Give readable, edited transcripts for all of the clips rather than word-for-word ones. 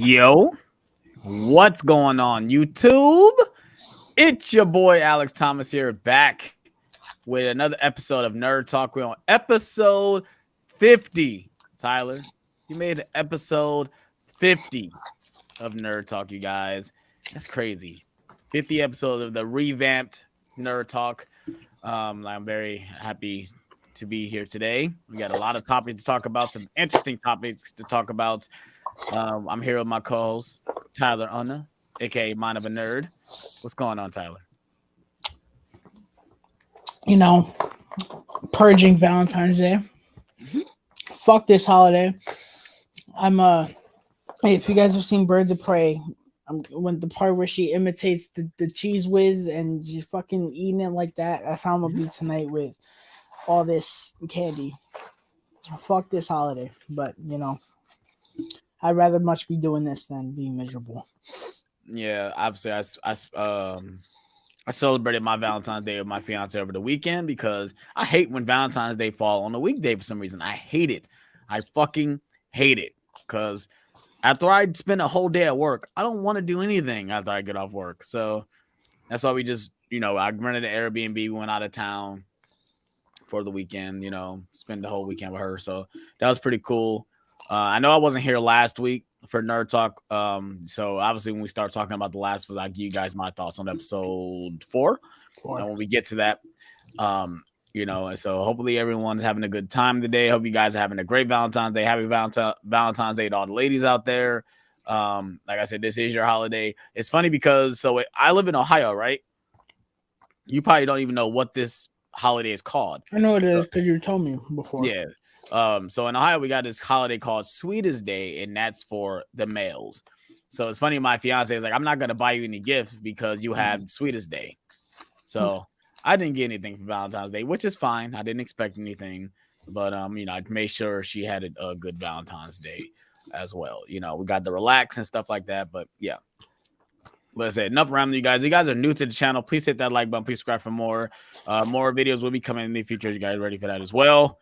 Yo, what's going on, YouTube? It's your boy Alex Thomas here, back with another episode of Nerd Talk. We're on episode 50. Tyler, you made it episode 50 of Nerd Talk, you guys. That's crazy. 50 episodes of the revamped Nerd Talk. I'm very happy to be here today. We got a lot of topics to talk about, some interesting topics to talk about. I'm here with my co-host, Tyler Unna, aka Mind of a Nerd. What's going on, Tyler? You know, purging Valentine's Day. Fuck this holiday. Hey, if you guys have seen Birds of Prey, when the part where she imitates the cheese whiz and just fucking eating it like that, that's how I'm gonna be tonight with all this candy. Fuck this holiday, but you know, I'd rather much be doing this than being miserable. Yeah, obviously, I celebrated my Valentine's Day with my fiance over the weekend because I hate when Valentine's Day fall on a weekday for some reason. I hate it. I fucking hate it because after I spend a whole day at work, I don't want to do anything after I get off work. So that's why we just, I rented an Airbnb, we went out of town for the weekend, spend the whole weekend with her. So that was pretty cool. I know I wasn't here last week for Nerd Talk. So obviously when we start talking about The Last of Us, I'll give you guys my thoughts on episode 4. And when we get to that, so hopefully everyone's having a good time today. Hope you guys are having a great Valentine's Day. Happy Valentine's Day to all the ladies out there. Like I said, this is your holiday. It's funny because I live in Ohio, right? You probably don't even know what this holiday is called. I know it is because you told me before. Yeah. So in Ohio, we got this holiday called Sweetest Day, and that's for the males. So it's funny, my fiance is like, I'm not gonna buy you any gifts because you have Sweetest Day. So I didn't get anything for Valentine's Day, which is fine. I didn't expect anything, but I made sure she had a good Valentine's Day as well. We got to relax and stuff like that. But yeah. Let's say enough rambling, you guys. If you guys are new to the channel, please hit that like button. Please subscribe for more. More videos will be coming in the future. You guys ready for that as well?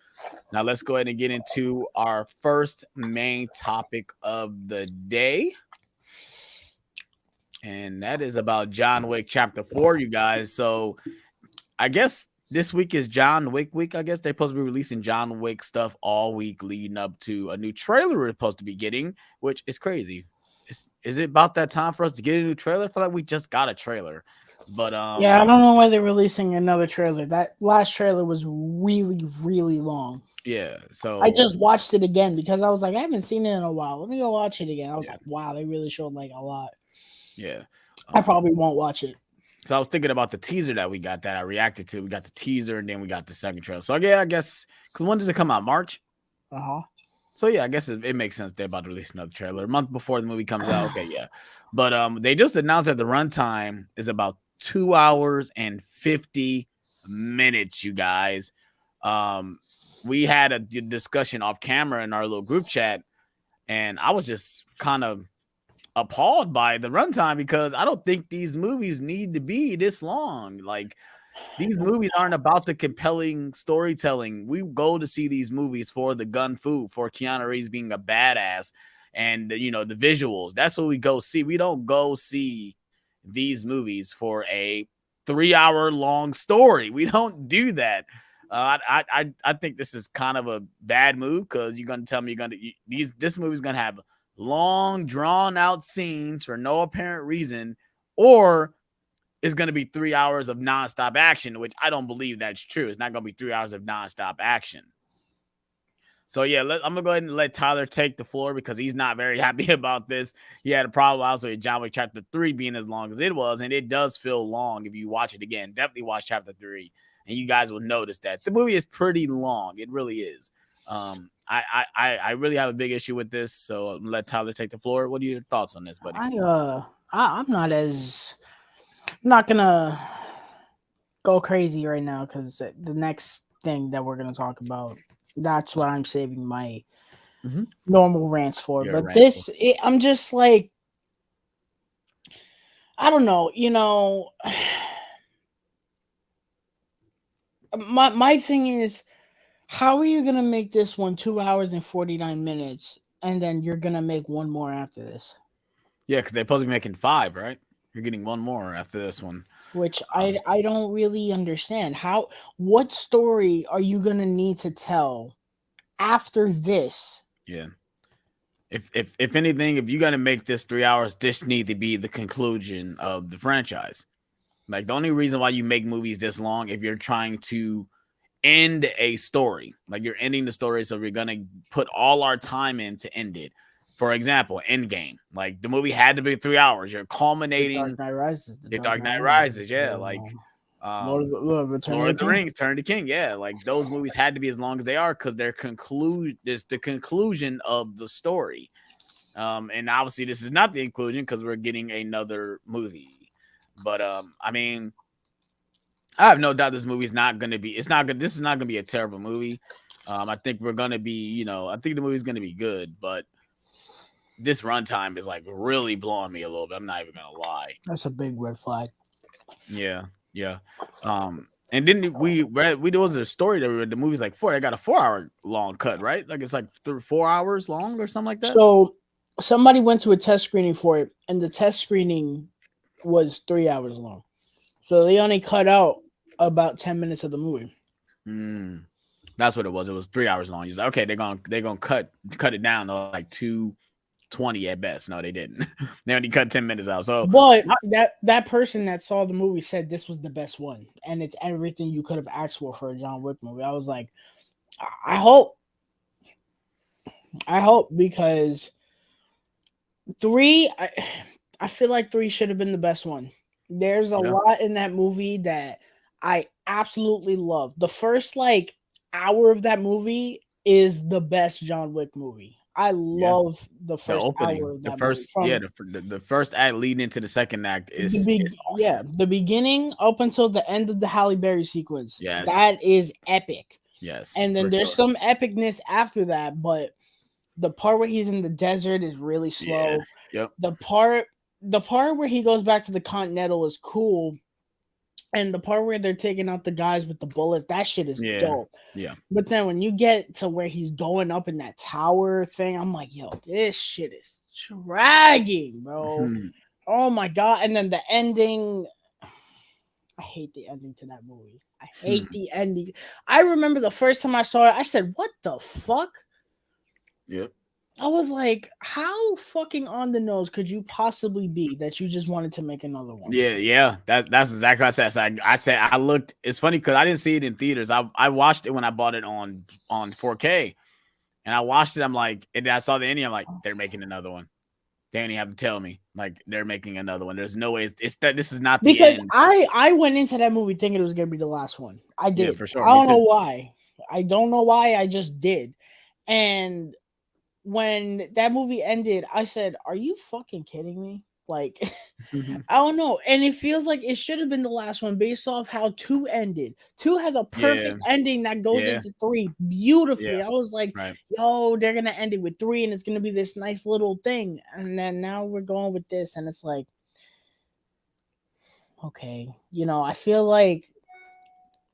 Now let's go ahead and get into our first main topic of the day. And that is about John Wick Chapter 4, you guys. So I guess this week is John Wick week. I guess they're supposed to be releasing John Wick stuff all week leading up to a new trailer we're supposed to be getting, which is crazy. Is it about that time for us to get a new trailer? I feel like we just got a trailer. But yeah, I don't know why they're releasing another trailer. That last trailer was really, really long. Yeah, so I just watched it again because I was like, I haven't seen it in a while. Let me go watch it again. I was like, wow, they really showed like a lot. Yeah. I probably won't watch it. So I was thinking about the teaser that we got that I reacted to. We got the teaser and then we got the second trailer. So yeah, I guess because when does it come out? March? So yeah, I guess it makes sense they're about to release another trailer a month before the movie comes out. Okay, yeah. But they just announced that the runtime is about 2 hours and 50 minutes, you guys. We had a discussion off camera in our little group chat, and I was just kind of appalled by the runtime because I don't think these movies need to be this long. Like, these movies aren't about the compelling storytelling. We go to see these movies for the gun fu, for Keanu Reeves being a badass, and the visuals. That's what we go see. We don't go see these movies for a 3-hour long story. We don't do that. I think this is kind of a bad move because you're gonna tell me this movie's gonna have long drawn out scenes for no apparent reason, or it's going to be 3 hours of nonstop action, which I don't believe that's true. It's not going to be 3 hours of nonstop action. So, yeah, I'm going to go ahead and let Tyler take the floor because he's not very happy about this. He had a problem also with John Wick Chapter 3 being as long as it was, and it does feel long if you watch it again. Definitely watch Chapter 3, and you guys will notice that. The movie is pretty long. It really is. I really have a big issue with this, so I'm going to let Tyler take the floor. What are your thoughts on this, buddy? I'm not gonna go crazy right now because the next thing that we're gonna talk about, that's what I'm saving my normal rants for. But I'm just like, I don't know, my thing is, how are you gonna make this one 2 hours and 49 minutes, and then you're gonna make one more after this? Yeah, because they're supposed to be making 5, right? You're getting one more after this one. Which I don't really understand. What story are you gonna need to tell after this? Yeah. If anything, if you're gonna make this 3 hours, this need to be the conclusion of the franchise. Like the only reason why you make movies this long, if you're trying to end a story, like you're ending the story, so we're gonna put all our time in to end it. For example, Endgame. Like the movie had to be 3 hours. You're culminating The Dark Knight Rises. The Dark Knight Rises, yeah. Like Return Lord of of the Rings, Turn to King, yeah. Like those movies had to be as long as they are because they're the conclusion of the story. And obviously this is not the inclusion because we're getting another movie. But I mean, I have no doubt this movie is not gonna be. It's not gonna. This is not gonna be a terrible movie. I think we're gonna be. I think the movie's gonna be good, but this runtime is like really blowing me a little bit. I'm not even gonna lie. That's a big red flag. Yeah. And then we read. There was a story that we read. The movie's like 4. They got a 4-hour long cut, right? Like it's like 4 hours long or something like that. So somebody went to a test screening for it, and the test screening was 3 hours long. So they only cut out about 10 minutes of the movie. That's what it was. It was 3 hours long. He's like, okay, they're gonna cut it down to like 2:20 at best. No, they didn't. They only cut 10 minutes out. So, but that person that saw the movie said this was the best one, and it's everything you could have asked for a John Wick movie. I was like, I hope, because 3, I feel like 3 should have been the best one. There's a lot in that movie that I absolutely love. The first hour of that movie is the best John Wick movie. I love the first hour of that movie. The first act leading into the second act is awesome. Yeah, the beginning up until the end of the Halle Berry sequence. Yes. That is epic. Yes. And then there's some epicness after that, but the part where he's in the desert is really slow. Yeah. Yep. The part where he goes back to the Continental is cool. And the part where they're taking out the guys with the bullets, that shit is dope. Yeah. But then when you get to where he's going up in that tower thing, I'm like, yo, this shit is dragging, bro. Mm-hmm. Oh my God. And then the ending. I hate the ending to that movie. I hate the ending. I remember the first time I saw it, I said, what the fuck? Yep. I was like, how fucking on the nose could you possibly be that you just wanted to make another one? Yeah. That's exactly what I said. I said I looked. It's funny because I didn't see it in theaters. I watched it when I bought it on 4K, and I watched it. I'm like, and I saw the ending. I'm like, they're making another one. They didn't have to tell me like they're making another one. There's no way it's that this is not the because end. I went into that movie thinking it was gonna be the last one. I did. Yeah, for sure. I don't know why. I just did. And when that movie ended, I said, are you fucking kidding me? Like, I don't know. And it feels like it should have been the last one based off how 2 ended. 2 has a perfect ending that goes into 3 beautifully. I was like, yo, they're going to end it with 3 and it's going to be this nice little thing. And then now we're going with this. And it's like, okay. I feel like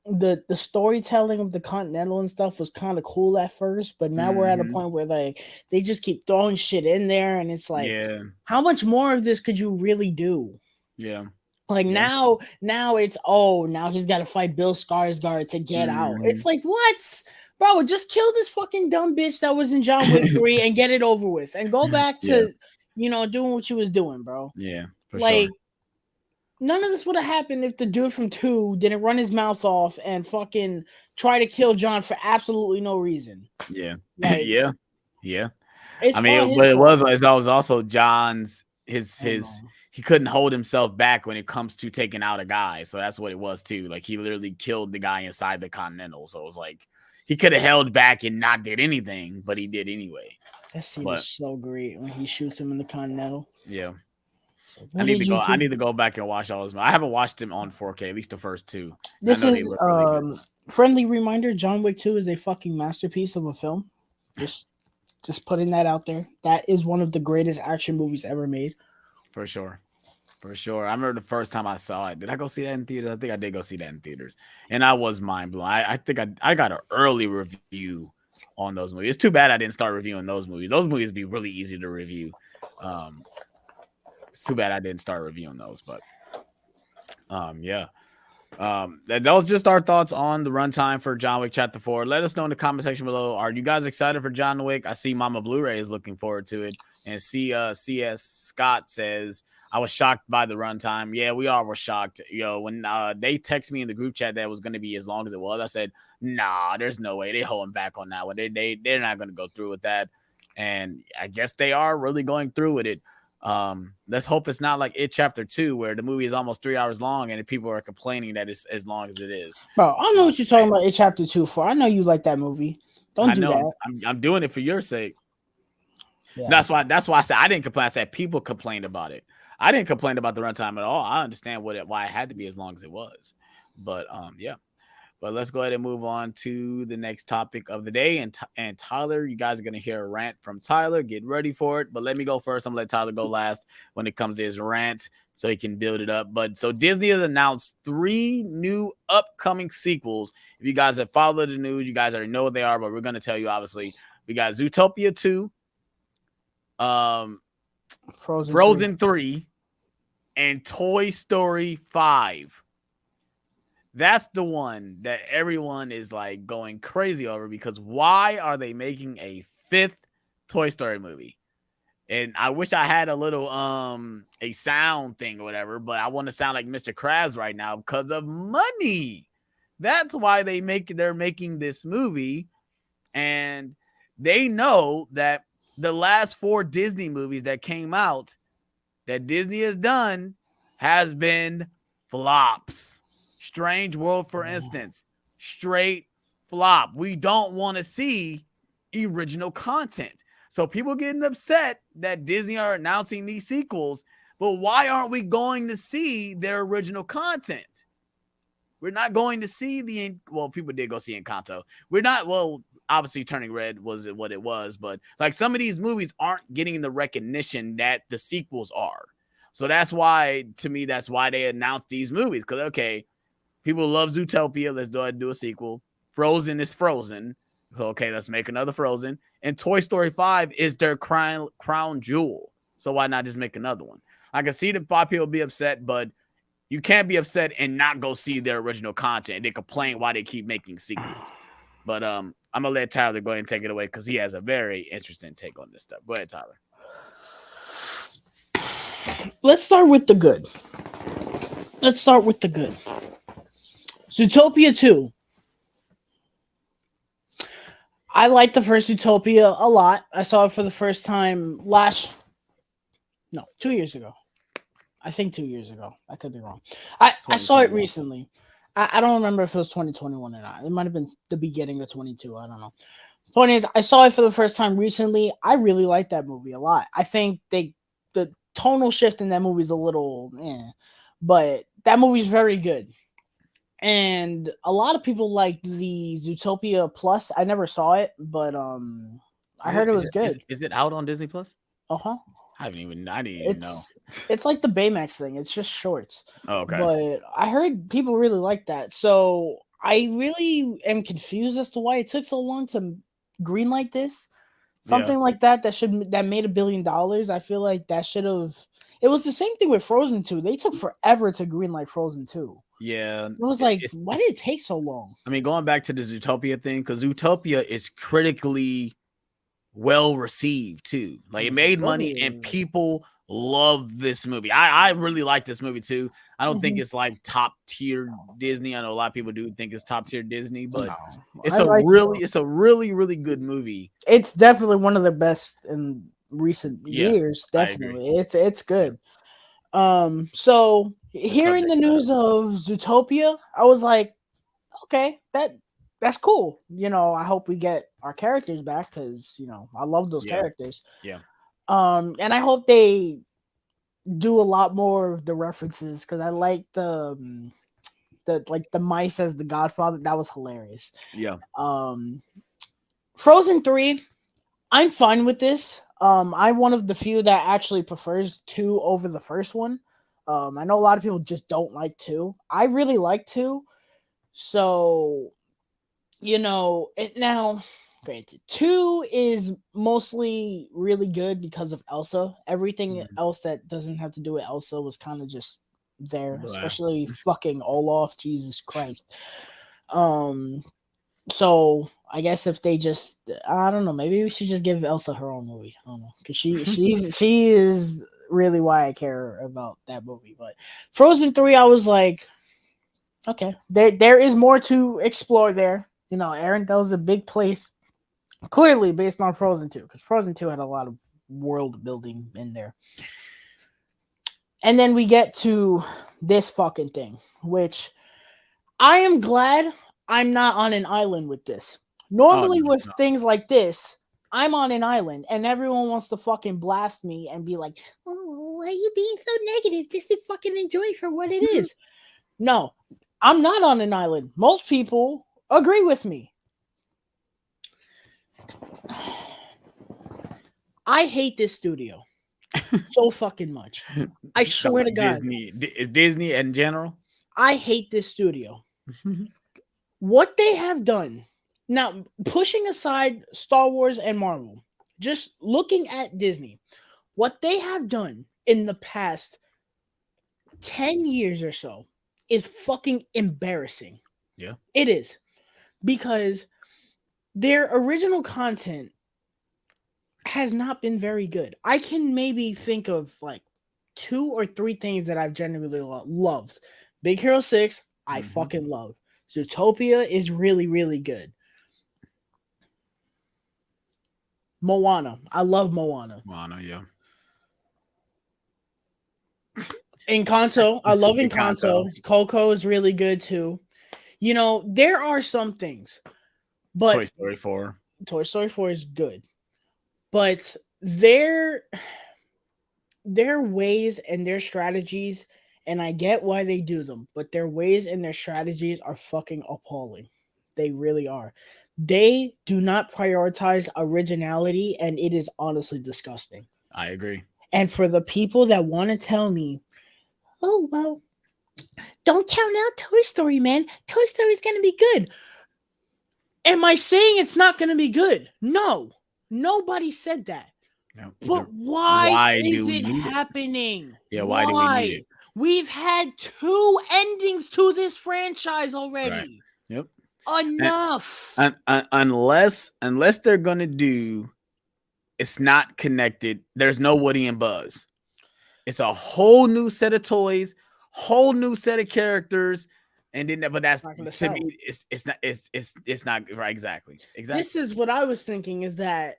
the storytelling of the Continental and stuff was kind of cool at first, but now we're at a point where they just keep throwing shit in there, and it's like, how much more of this could you really do? Yeah. Like now it's now he's got to fight Bill Skarsgård to get out. It's like, what? Bro, just kill this fucking dumb bitch that was in John Wick 3 and get it over with and go back to doing what you was doing, bro. Yeah. For like sure. None of this would have happened if the dude from 2 didn't run his mouth off and fucking try to kill John for absolutely no reason. Yeah. Like, yeah. It's I mean, but it was also John's he couldn't hold himself back when it comes to taking out a guy. So that's what it was too. Like he literally killed the guy inside the Continental. So it was like he could have held back and not did anything, but he did anyway. That scene is so great when he shoots him in the Continental. Yeah. So I need to go back and watch all those. I haven't watched them on 4K, at least the first 2. This is really friendly reminder. John Wick 2 is a fucking masterpiece of a film. Just putting that out there. That is one of the greatest action movies ever made. For sure. I remember the first time I saw it. Did I go see that in theaters? I think I did go see that in theaters, and I was mind blown. I think I got an early review on those movies. It's too bad I didn't start reviewing those movies. Those movies be really easy to review. It's too bad I didn't start reviewing those, but yeah. That was just our thoughts on the runtime for John Wick Chapter 4. Let us know in the comment section below. Are you guys excited for John Wick? I see Mama Blu-ray is looking forward to it. And CS Scott says, I was shocked by the runtime. Yeah, we all were shocked. When they text me in the group chat that it was going to be as long as it was, I said, nah, there's no way. They're holding back on that one. They're not going to go through with that. And I guess they are really going through with it. Let's hope it's not like It Chapter 2 where the movie is almost 3 hours long and people are complaining that it's as long as it is. Bro, I don't know what you're talking about It Chapter 2 for. I know you like that movie. Don't do that. I'm doing it for your sake. Yeah. That's why I said I didn't complain. I said people complained about it. I didn't complain about the runtime at all. I understand why it had to be as long as it was. But yeah. But let's go ahead and move on to the next topic of the day. And Tyler, you guys are going to hear a rant from Tyler. Get ready for it. But let me go first. I'm going to let Tyler go last when it comes to his rant so he can build it up. But so Disney has announced 3 new upcoming sequels. If you guys have followed the news, you guys already know what they are, but we're going to tell you, obviously. We got Zootopia 2, Frozen 3, and Toy Story 5. That's the one that everyone is like going crazy over because why are they making a 5th Toy Story movie? And I wish I had a little a sound thing or whatever, but I want to sound like Mr. Krabs right now because of money. That's why they're making this movie, and they know that the last 4 Disney movies that came out that Disney has done has been flops. Strange World, for instance, straight flop. We don't want to see original content. So people getting upset that Disney are announcing these sequels, but why aren't we going to see their original content? We're not going to see people did go see Encanto. We're not, obviously Turning Red was what it was, but like some of these movies aren't getting the recognition that the sequels are. So that's why, to me, that's why they announced these movies. Because, okay, people love Zootopia. Let's go ahead and do a sequel. Frozen is Frozen. Okay, let's make another Frozen. And Toy Story 5 is their crown jewel. So why not just make another one? I can see that people be upset, but you can't be upset and not go see their original content. They complain why they keep making sequels. But I'm going to let Tyler go ahead and take it away because he has a very interesting take on this stuff. Go ahead, Tyler. Let's start with the good. Zootopia 2. I liked the first Zootopia a lot. I saw it for the first time 2 years ago. I think 2 years ago. I could be wrong. I saw it recently. I don't remember if it was 2021 or not. It might have been the beginning of 22. I don't know. Point is, I saw it for the first time recently. I really liked that movie a lot. I think the tonal shift in that movie is a little, but that movie's very good. And a lot of people like the Zootopia Plus. I never saw it, but I heard it was good. Is it out on Disney Plus? Uh-huh. I didn't even know. It's like the Baymax thing. It's just shorts. Oh, okay. But I heard people really like that. So I really am confused as to why it took so long to greenlight this. Something like that made $1 billion. I feel like that should have. It was the same thing with Frozen 2. They took forever to greenlight Frozen 2. Yeah. It was like, why did it take so long? I mean, going back to the Zootopia thing, because Zootopia is critically well received too. Like it made money and people love this movie. I really like this movie too. I don't think it's like top tier Disney. I know a lot of people do think it's top tier Disney, but it's a really, really good movie. It's definitely one of the best in recent years. Definitely. It's good. So hearing the news of Zootopia, I was like, okay, that's cool. I hope we get our characters back because I love those characters. Yeah. And I hope they do a lot more of the references because I like the mice as the Godfather. That was hilarious. Yeah. Frozen 3, I'm fine with this. I'm one of the few that actually prefers 2 over the first one. I know a lot of people just don't like 2. I really like 2. So, now Granted, 2 is mostly really good because of Elsa. Everything else that doesn't have to do with Elsa was kind of just there, especially fucking Olaf. Jesus Christ. So I guess if they just, I don't know, maybe we should just give Elsa her own movie. I don't know, because she is really why I care about that movie. But Frozen 3, I was like, okay, there is more to explore there. You know, Arendelle a big place, clearly based on Frozen 2, because Frozen 2 had a lot of world building in there. And then we get to this fucking thing, which I am glad I'm not on an island with this. Normally with things like this, I'm on an island and everyone wants to fucking blast me and be like, oh, why are you being so negative? Just to fucking enjoy for what it is. No, I'm not on an island. Most people agree with me. I hate this studio so fucking much. I swear to God. Disney in general? I hate this studio. What they have done, now pushing aside Star Wars and Marvel, just looking at Disney, what they have done in the past 10 years or so is fucking embarrassing. Yeah. It is. Because their original content has not been very good. I can maybe think of like 2 or 3 things that I've genuinely loved. Big Hero 6, I fucking love. Zootopia is really, really good. Moana. I love Moana. Moana, yeah. Encanto. I love Encanto. Coco is really good too. You know, there are some things. But Toy Story 4. Toy Story 4 is good. But their ways and their strategies, and I get why they do them, but their ways and their strategies are fucking appalling. They really are. They do not prioritize originality, and it is honestly disgusting. I agree. And for the people that want to tell me, oh, well, don't count out Toy Story, man. Toy Story is going to be good. Am I saying it's not going to be good? No. Nobody said that. No, but why is it happening? Yeah, why do we need it? We've had 2 endings to this franchise already. Right. Yep. Enough. Unless they're gonna do, it's not connected. There's no Woody and Buzz. It's a whole new set of toys, whole new set of characters, and then but that's not to me. It's not right. Exactly. This is what I was thinking. Is that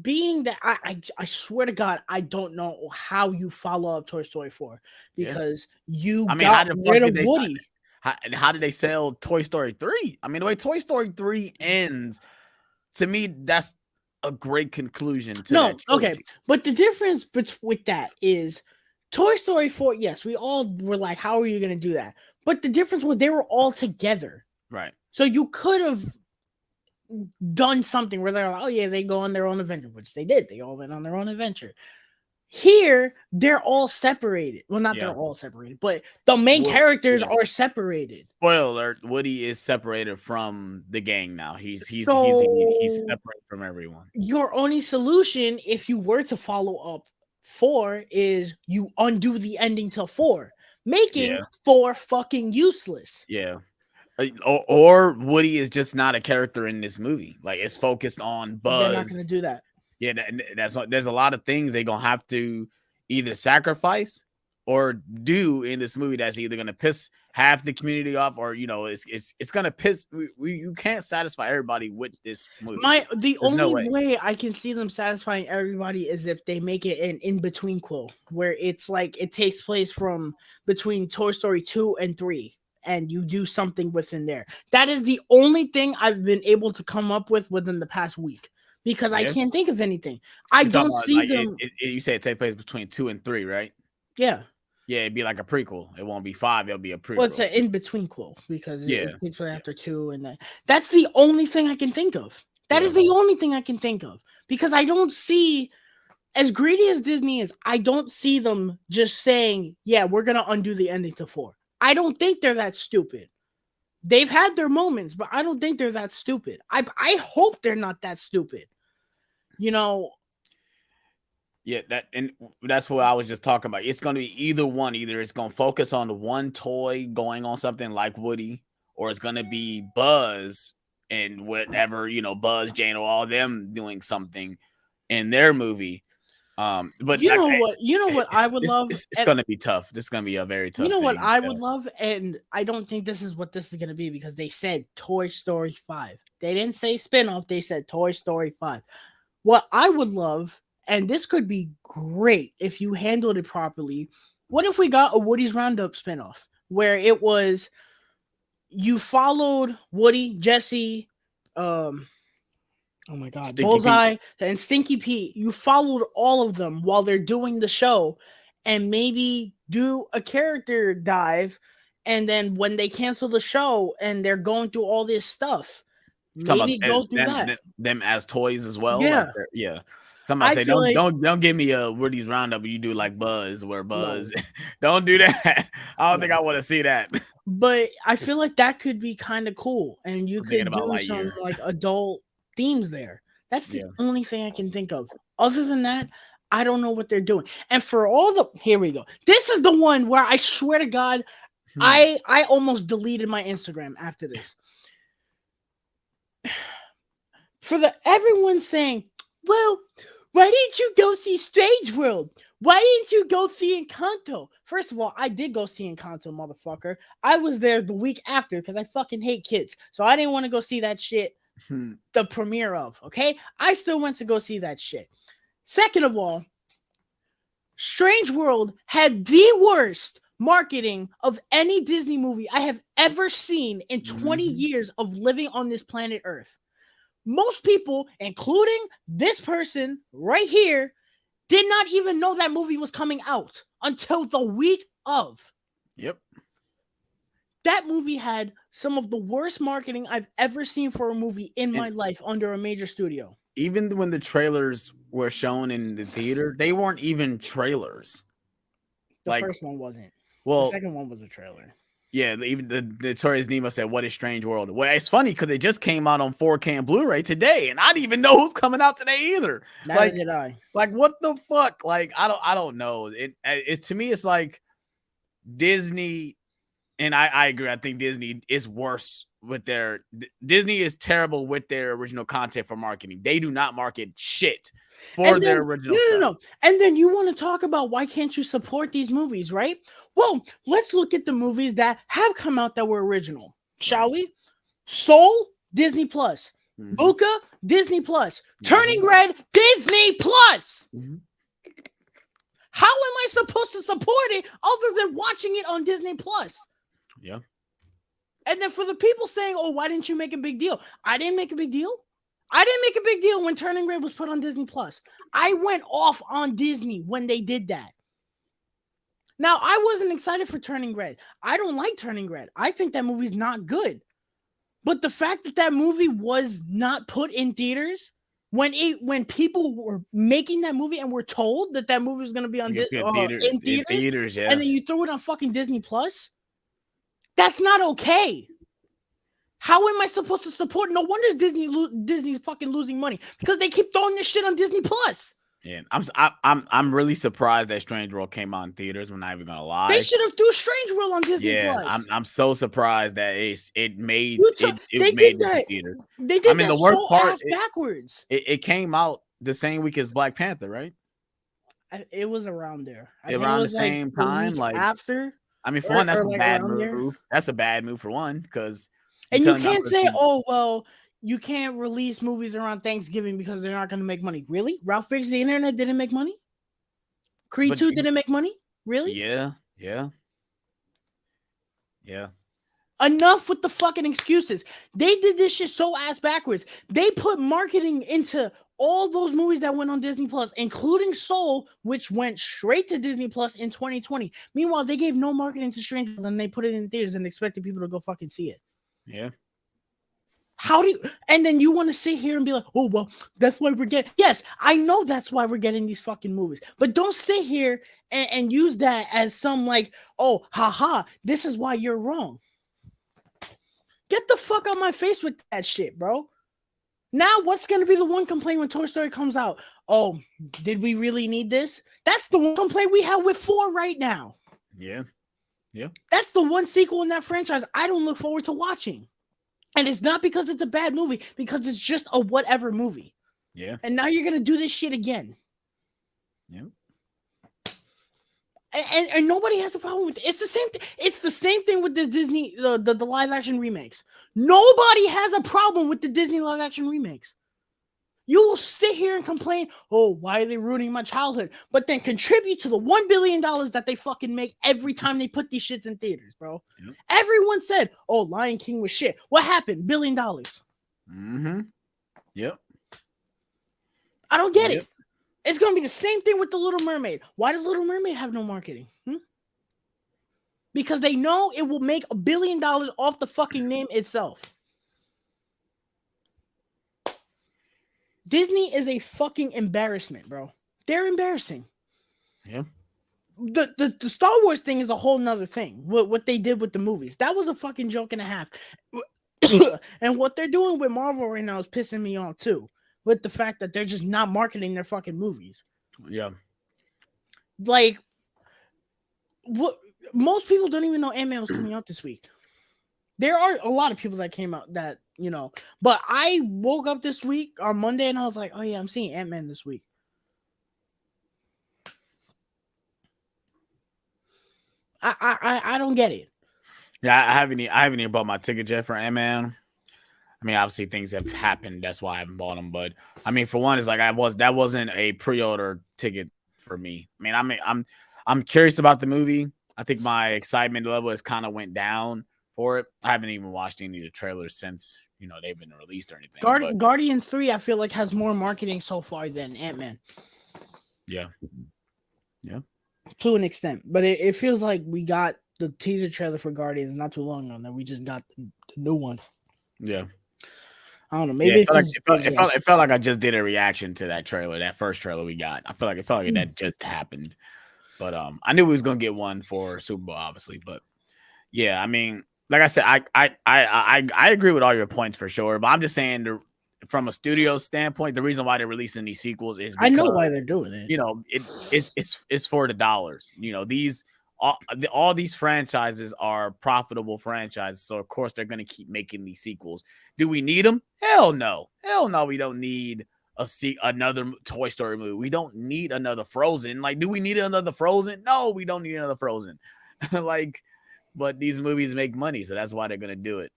being that I swear to God, I don't know how you follow up Toy Story 4 because you got rid of Woody. How did they sell Toy Story 3? I mean, the way Toy Story 3 ends, to me, that's a great conclusion to that okay. But the difference with that is Toy Story 4, yes, we all were like, how are you going to do that? But the difference was they were all together. Right. So you could have done something where they're like, oh yeah, they go on their own adventure, which they did. They all went on their own adventure. Here, they're all separated. Well, not they're all separated, but the main characters are separated. Spoiler alert, Woody is separated from the gang now. He's separate from everyone. Your only solution, if you were to follow up 4, is you undo the ending to 4, making 4 fucking useless. Yeah. Or Woody is just not a character in this movie. Like, it's focused on Buzz. They're not going to do that. Yeah, that's what. There's a lot of things they're gonna have to either sacrifice or do in this movie that's either gonna piss half the community off, or it's gonna piss. You can't satisfy everybody with this movie. The only way I can see them satisfying everybody is if they make it an in-between quote where it's like it takes place from between Toy Story 2 and 3. And you do something within there. That is the only thing I've been able to come up with within the past week. Because I can't think of anything. I don't see them. You say it takes place between 2 and 3, right? Yeah. Yeah, it'd be like a prequel. It won't be 5. It'll be a prequel. Well, it's an in-between quote because it takes place after 2 and that's the only thing I can think of. That is the only thing I can think of because I don't see, as greedy as Disney is, I don't see them just saying, "Yeah, we're gonna undo the ending to 4." I don't think they're that stupid. They've had their moments, but I don't think they're that stupid. I hope they're not that stupid. You know. Yeah, that's what I was just talking about. It's going to be either one. Either it's going to focus on the one toy going on something like Woody, or it's going to be Buzz and whatever, Buzz, Jane, or all them doing something in their movie. But you know what I would love. It's going to be tough. This is going to be a very tough. You know what I would love, and I don't think this is what this is going to be because they said Toy Story 5. They didn't say spinoff. They said Toy Story 5. What I would love. And this could be great if you handled it properly. What if we got a Woody's Roundup spinoff where it was you followed Woody, Jesse, oh my God, Stinky Bullseye, Pete. And Stinky Pete. You followed all of them while they're doing the show and maybe do a character dive. And then when they cancel the show and they're going through all this stuff, maybe go through them as toys as well. Yeah. Yeah. Somebody say don't give me a Woody's Roundup. You do like Buzz, where Buzz. No. Don't do that. I don't think I want to see that. But I feel like that could be kind of cool, and you could do some like adult themes there. That's the only thing I can think of. Other than that, I don't know what they're doing. And for all the here we go. This is the one where I swear to God, I almost deleted my Instagram after this. For everyone saying, well, why didn't you go see Strange World? Why didn't you go see Encanto? First of all, I did go see Encanto, motherfucker. I was there the week after because I fucking hate kids. So I didn't want to go see that shit the premiere of, okay? I still went to go see that shit. Second of all, Strange World had the worst marketing of any Disney movie I have ever seen in 20 years of living on this planet Earth. Most people, including this person right here, did not even know that movie was coming out until the week of. Yep. That movie had some of the worst marketing I've ever seen for a movie in my life under a major studio. Even when the trailers were shown in the theater, they weren't even trailers. The first one wasn't. Well, the second one was a trailer. Yeah, even the Notorious Nemo said, "What is Strange World?" Well, it's funny because it just came out on 4K and Blu-ray today, and I didn't even know who's coming out today either. Neither did I. Like, what the fuck? Like, I don't know. It to me, it's like Disney, and I agree. I think Disney is worse with Disney is terrible with their original content for marketing. They do not market shit for their original stuff. No. And then you want to talk about why can't you support these movies, right? Well, let's look at the movies that have come out that were original, shall we? Soul, Disney Plus. Buka, Disney Plus. Turning Red, Disney Plus. How am I supposed to support it other than watching it on Disney Plus? Yeah. And then for the people saying, oh, why didn't you make a big deal? I didn't make a big deal. I didn't make a big deal when Turning Red was put on Disney Plus. I went off on Disney when they did that. Now, I wasn't excited for Turning Red. I don't like Turning Red. I think that movie's not good. But the fact that that movie was not put in theaters when people were making that movie and were told that that movie was going to be on in theaters, and then you throw it on fucking Disney Plus, that's not okay. How am I supposed to support? No wonder Disney's fucking losing money because they keep throwing this shit on Disney Plus. Yeah, I'm really surprised that Strange World came out in theaters. I'm not even gonna lie. They should have threw Strange World on Disney Plus. I'm so surprised that it made they did that. Theater. They did that the worst part backwards. It came out the same week as Black Panther, right? It was around there. Around the same time, like after. I mean, for one, that's a bad move. There. That's a bad move for one, because and you can't say, "Oh, well, you can't release movies around Thanksgiving because they're not going to make money." Really? Ralph Breaks the Internet didn't make money? Creed 2 didn't make money? Really? Yeah. Enough with the fucking excuses. They did this shit so ass backwards. They put marketing into all those movies that went on Disney Plus, including Soul, which went straight to Disney Plus in 2020. Meanwhile, they gave no marketing to Stranger Things and they put it in theaters and expected people to go fucking see it. Yeah. How do you, and then you want to sit here and be like, oh, well, that's why we're getting, yes, I know that's why we're getting these fucking movies, but don't sit here and use that as some like, oh, haha, this is why you're wrong. the fuck out my face with that shit, bro. Now, what's going to be the one complaint when Toy Story comes out? Oh, did we really need this? That's the one complaint we have with 4 right now. Yeah. That's the one sequel in that franchise I don't look forward to watching. And it's not because it's a bad movie, because it's just a whatever movie. Yeah. And now you're going to do this shit again. Yeah. And nobody has a problem with it. It's the same thing. It's the same thing with the Disney, the live action remakes. Nobody has a problem with the Disney live action remakes. You will sit here and complain, oh, why are they ruining my childhood? But then contribute to the $1 billion that they fucking make every time they put these shits in theaters, bro. Yep. Everyone said, oh, Lion King was shit. What happened? $1 billion. Mm-hmm. Yep. I don't get it. It's going to be the same thing with The Little Mermaid. Why does Little Mermaid have no marketing? Because they know it will make $1 billion off the fucking name itself. Disney is a fucking embarrassment, bro. They're embarrassing. Yeah. The Star Wars thing is a whole nother thing. What they did with the movies. That was a fucking joke and a half. And what they're doing with Marvel right now is pissing me off too. With the fact that they're just not marketing their fucking movies. Yeah. Like, what most people don't even know Ant-Man was coming out this week. There are a lot of people that came out that, you know, but I woke up this week on Monday and I was like, oh yeah, I'm seeing Ant-Man this week. I don't get it. Yeah, I haven't even bought my ticket yet for Ant-Man. I mean, obviously things have happened. That's why I haven't bought them. But I mean, for one, it's like that wasn't a pre-order ticket for me. I mean, I'm curious about the movie. I think my excitement level has kind of went down for it. I haven't even watched any of the trailers since, you know, they've been released or anything. Guardians 3, I feel like has more marketing so far than Ant-Man. Yeah. To an extent, but it feels like we got the teaser trailer for Guardians not too long ago. That we just got the new one. Yeah. I don't know. Maybe it felt like I just did a reaction to that trailer, that first trailer we got. I felt like that just happened. But I knew we was gonna get one for Super Bowl, obviously. But yeah, I mean, like I said, I agree with all your points for sure. But I'm just saying, from a studio standpoint, the reason why they're releasing these sequels is because, I know why they're doing it. You know, it's for the dollars. You know, all these franchises are profitable franchises, so of course they're going to keep making these sequels. Do we need them? Hell no. We don't need another Toy Story movie. We don't need another Frozen. Like, do we need another Frozen? No, we don't need another Frozen. But these movies make money, so that's why they're going to do it.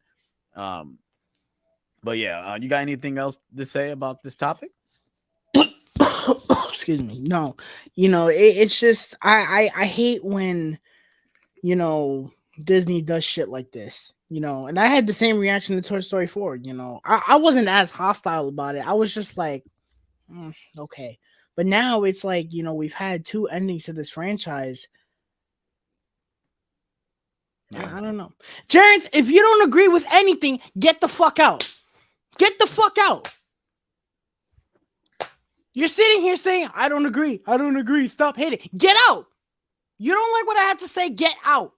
But yeah, you got anything else to say about this topic? Excuse me. No, you know, it's just I hate when, you know, Disney does shit like this, you know. And I had the same reaction to Toy Story 4. You know, I wasn't as hostile about it. I was just like, okay. But now it's like, you know, we've had 2 endings to this franchise. Yeah. I don't know, Terrence. If you don't agree with anything, get the fuck out. Get the fuck out. You're sitting here saying, I don't agree. Stop hating. Get out. You don't like what I have to say? Get out.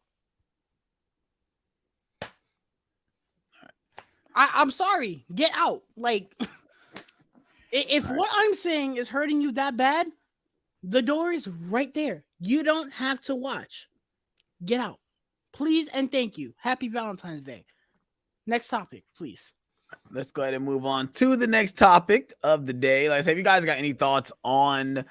I'm sorry. Get out. Like, if what I'm saying is hurting you that bad, the door is right there. You don't have to watch. Get out. Please and thank you. Happy Valentine's Day. Next topic, please. Let's go ahead and move on to the next topic of the day. Like I said, if you guys got any thoughts on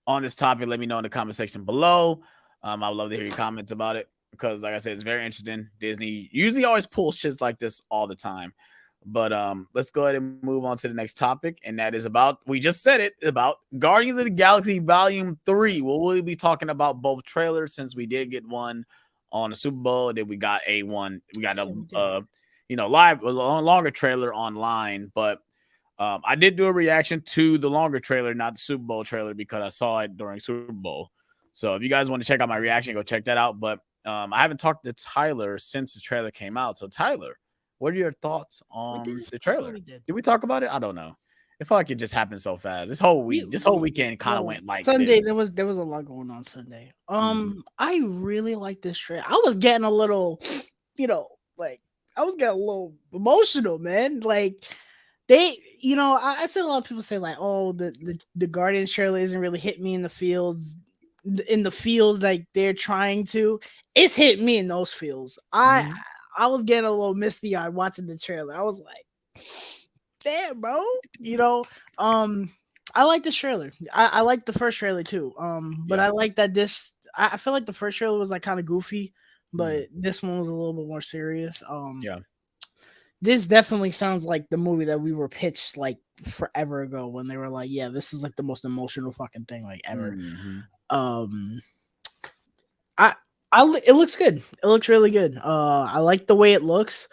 this topic, let me know in the comment section below. I would love to hear your comments about it because, like I said, it's very interesting. Disney usually always pulls shits like this all the time. But let's go ahead and move on to the next topic, and that is about, we just said it, about Guardians of the Galaxy Volume 3. We'll be talking about both trailers since we did get one on the Super Bowl, and then we got a longer trailer online. But I did do a reaction to the longer trailer, not the Super Bowl trailer, because I saw it during Super Bowl. So if you guys want to check out my reaction, go check that out. But I haven't talked to Tyler since the trailer came out. So Tyler, what are your thoughts on the trailer? Did we talk about it? I don't know. It felt like it just happened so fast. This whole weekend kind of went like Sunday. There was a lot going on Sunday. I really like this trailer. I was getting a little, like I was getting a little emotional, man. Like they, I said a lot of people say like, oh, the Guardians trailer isn't really hit me in the fields, like they're trying to. It's hit me in those fields. Mhm. I was getting a little misty eyed watching the trailer. I was like, damn, bro. You know, um, I like the trailer. I like the first trailer too. But Yeah. I like that this. I feel like the first trailer was like kind of goofy, Mhm. but this one was a little bit more serious. Yeah. This definitely sounds like the movie that we were pitched like forever ago when they were like, yeah, this is like the most emotional fucking thing like ever. Mhm. Um, I, it looks good. It looks really good. I like the way it looks.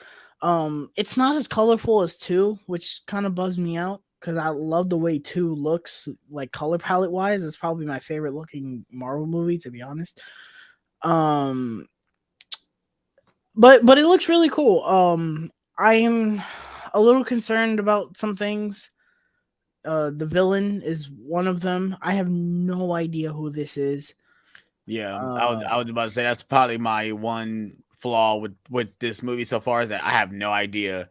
It's not as colorful as two, which kind of buzzed me out because I love the way two looks like color palette wise. It's probably my favorite looking Marvel movie, to be honest. Um, but it looks really cool. I am a little concerned about some things. The villain is one of them. I have no idea who this is. Yeah, Uh, I was about to say that's probably my one flaw with this movie so far is that I have no idea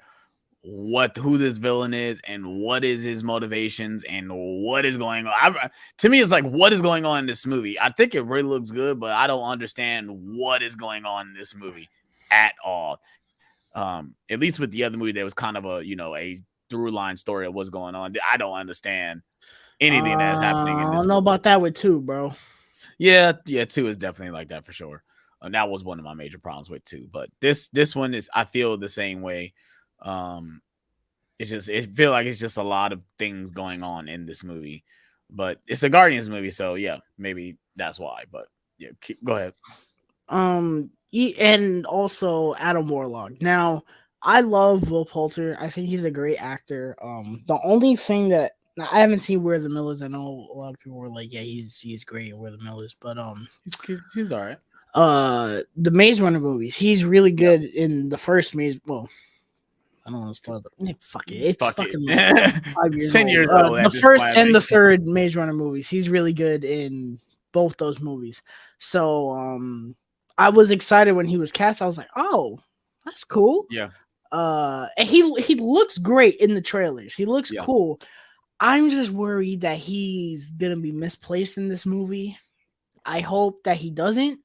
who this villain is and what is his motivations and what is going on. To me, it's like what is going on in this movie. I think it really looks good, but I don't understand what is going on in this movie at all. At least with the other movie, there was kind of a through line story of what's going on. I don't understand anything that is happening in I this don't know movie. about that with two, bro. Yeah, two is definitely like that for sure. That was one of my major problems with two, but this one is I feel the same way. Um, it feel like it's just a lot of things going on in this movie, but it's a Guardians movie, so yeah, maybe that's why. But yeah, go ahead. And also Adam Warlock. Now, I love Will Poulter. I think he's a great actor. The only thing that now, I haven't seen Where the Millers. I know a lot of people were like, yeah, he's great in Where the Millers, but He's all right. the Maze Runner movies, he's really Yeah, good in the first Maze. Well, I don't want to spoil the fuck it. It's fuck it. fucking like five It's years 10 old. years old The at this first point. I and the think. third Maze Runner movies, he's really good in both those movies. So I was excited when he was cast. I was like, oh, that's cool. Yeah, And he looks great in the trailers. He looks yeah, cool. I'm just worried that he's gonna be misplaced in this movie. I hope that he doesn't,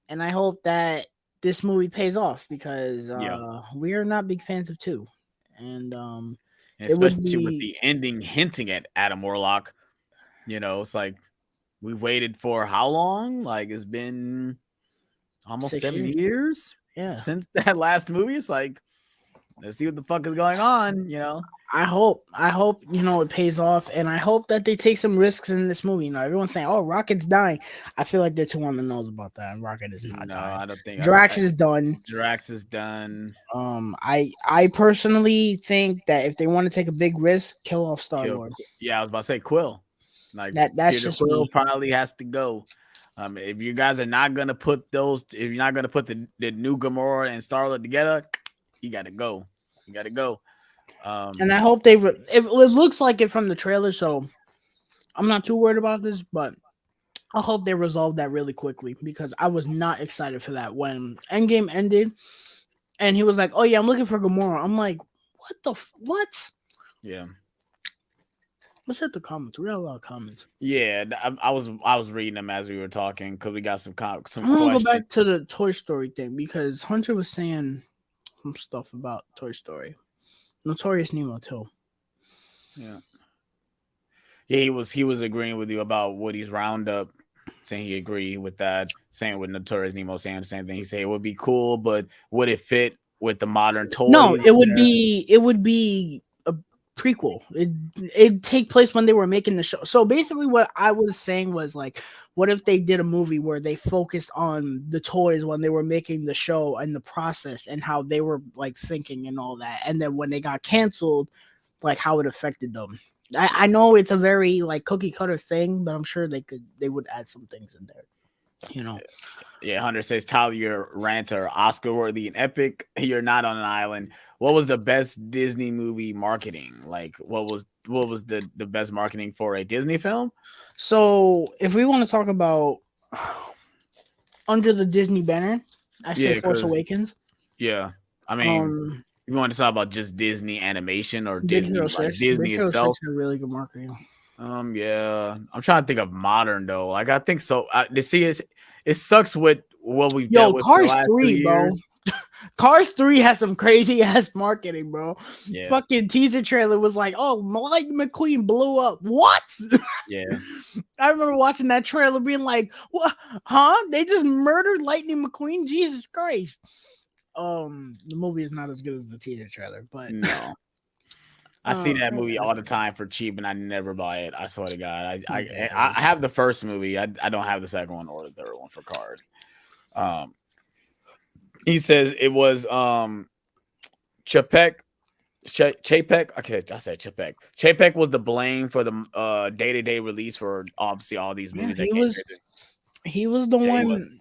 and I hope that this movie pays off because yeah. we are not big fans of two, and And it would especially with be the ending hinting at Adam Warlock. It's like we waited for how long? Like it's been almost 6 years. 7 years Yeah, since that last movie. It's like, let's see what the fuck is going on. I hope it pays off, and I hope that they take some risks in this movie. Everyone's saying, "Oh, Rocket's dying." I feel like they're too on the nose about that. And Rocket is not No, dying. I don't think Drax is done. Drax is done. I personally think that if they want to take a big risk, kill off Star Kill. Lord. Yeah, I was about to say Quill. Like That's Peter just Quill me. probably has to go. If you guys are not gonna if you're not gonna put the new Gamora and Star-Lord together, you gotta go. You gotta go. And I hope they. It looks like it from the trailer, so I'm not too worried about this. But I hope they resolve that really quickly because I was not excited for that when Endgame ended, and he was like, "Oh yeah, I'm looking for Gamora." I'm like, "What the what?" Yeah. Let's hit the comments. We got a lot of comments. Yeah, I was reading them as we were talking because we got some I'm gonna go questions. back to the Toy Story thing because Hunter was saying some stuff about Toy Story. Notorious Nemo too. Yeah. Yeah, he was agreeing with you about Woody's Roundup, saying he agreed with that. Same with Notorious Nemo saying the same thing. He said it would be cool, but would it fit with the modern No, toys? it would be a prequel. It'd take place when they were making the show. So basically what I was saying was like, what if they did a movie where they focused on the toys when they were making the show and the process and how they were like thinking and all that. And then when they got canceled, like how it affected them. I know it's a very like cookie cutter thing, but I'm sure they would add some things in there. You know. Yeah, Hunter says, Tyler, your rants are Oscar worthy and epic. You're not on an island. What was the best Disney movie marketing? Like what was the best marketing for a Disney film? So if we want to talk about under the Disney banner, I say Yeah, Force because Awakens. yeah. I mean, you want to talk about just Disney animation or Big Disney Hero like 6. Disney Big Hero itself? 6 had really good marketing. Yeah, I'm trying to think of modern though. Like I think so. To see it sucks with what we've Yo, dealt with for the Cars last 3, 2 bro. years. Cars 3 has some crazy ass marketing, bro. Yeah. Fucking teaser trailer was like, oh, Lightning McQueen blew up. What? Yeah. I remember watching that trailer being like, what? Huh? They just murdered Lightning McQueen? Jesus Christ. The movie is not as good as the teaser trailer, but no. I see that movie all the time for cheap, and I never buy it. I swear to God, I have the first movie. I don't have the second one or the third one for Cars. He says it was Chapek. Chapek. Okay, I said Chapek. Chapek was the blame for the day-to-day release for obviously all these movies that came. He was the one.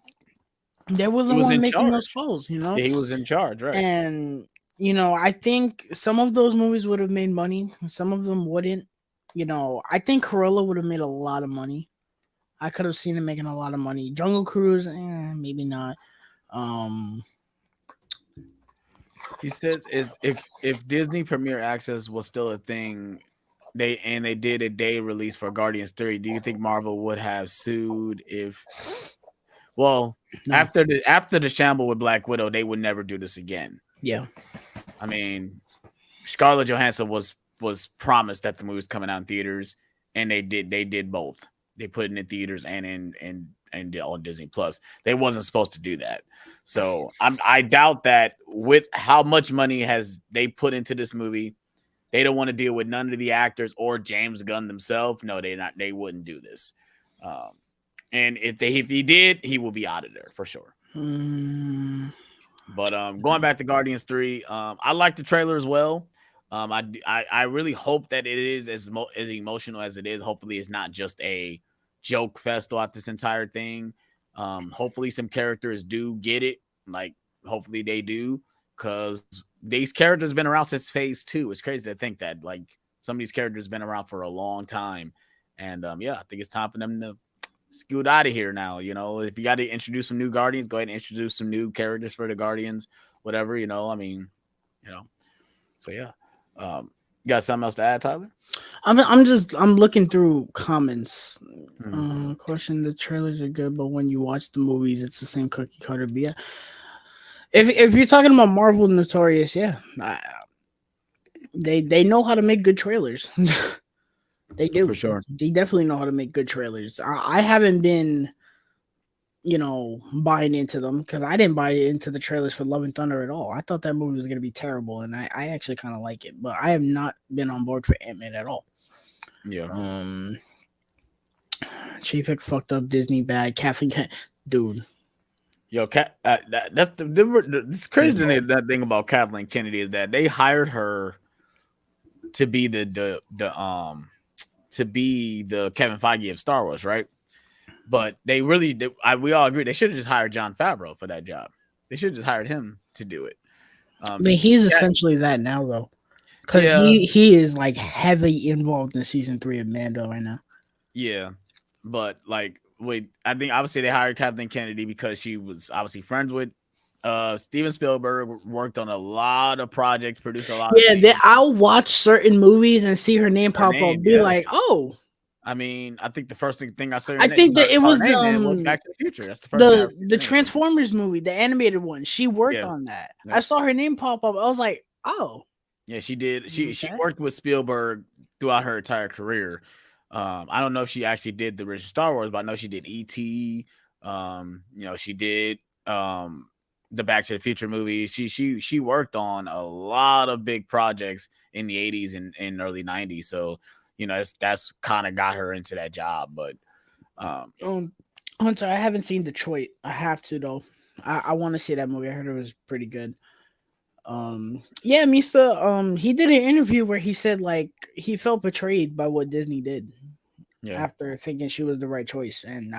They were the one making those foes, you know. Yeah, he was in charge, right? And you know, I think some of those movies would have made money, some of them wouldn't. You know, I think Corolla would have made a lot of money. I could have seen him making a lot of money. Jungle Cruise, maybe not. He says is if Disney Premier Access was still a thing, they did a day release for Guardians 3, do you think Marvel would have sued if no. after the shamble with Black Widow, they would never do this again. Yeah. I mean, Scarlett Johansson was promised that the movie was coming out in theaters, and they did both. They put it in theaters and on Disney Plus. They wasn't supposed to do that. So I doubt that with how much money has they put into this movie, they don't want to deal with none of the actors or James Gunn themselves. No, they wouldn't do this. And if he did, he will be out of there for sure. But going back to Guardians 3, I like the trailer as well. I really hope that it is as emotional as it is. Hopefully, it's not just a joke fest throughout this entire thing. Hopefully, some characters do get it. Like, hopefully they do, because these characters have been around since Phase 2. It's crazy to think that like some of these characters have been around for a long time, and I think it's time for them to scoot out of here now. You know, if you got to introduce some new Guardians, go ahead and introduce some new characters for the Guardians. Whatever, you know. I mean, you know. So yeah. You got something else to add, Tyler? I'm looking through comments. Question: the trailers are good, but when you watch the movies, it's the same cookie cutter. But yeah, if you're talking about Marvel Notorious, yeah, they know how to make good trailers. They do, for sure. They definitely know how to make good trailers. I haven't been, buying into them because I didn't buy into the trailers for Love and Thunder at all. I thought that movie was going to be terrible, and I actually kind of like it, but I have not been on board for Ant-Man at all. Yeah. Chapek fucked up Disney bad. Kathleen, dude. Yo, that's this crazy thing. That thing about Kathleen Kennedy is that they hired her to be the Kevin Feige of Star Wars, right? But we all agree they should have just hired Jon Favreau for that job. They should have just hired him to do it. I mean, he's essentially that now, though, because he is like heavily involved in season 3 of Mando right now. Yeah, but like, I think obviously they hired Kathleen Kennedy because she was obviously friends with Steven Spielberg, worked on a lot of projects, produced a lot. Yeah, I'll watch certain movies and see her name pop up, be like, oh. I mean, I think the first thing I saw. I think that it was Back to the Future. That's the first. The Transformers movie, the animated one. She worked on that. Yeah. I saw her name pop up. I was like, oh. Yeah, she did. She worked with Spielberg throughout her entire career. I don't know if she actually did the original Star Wars, but I know she did E.T. She did the Back to the Future movie. She worked on a lot of big projects in the 80s and early 90s. So. That's kind of got her into that job, but Hunter, I haven't seen Detroit. I have to though. I want to see that movie. I heard it was pretty good. Yeah, Mista. He did an interview where he said like he felt betrayed by what Disney did after thinking she was the right choice, and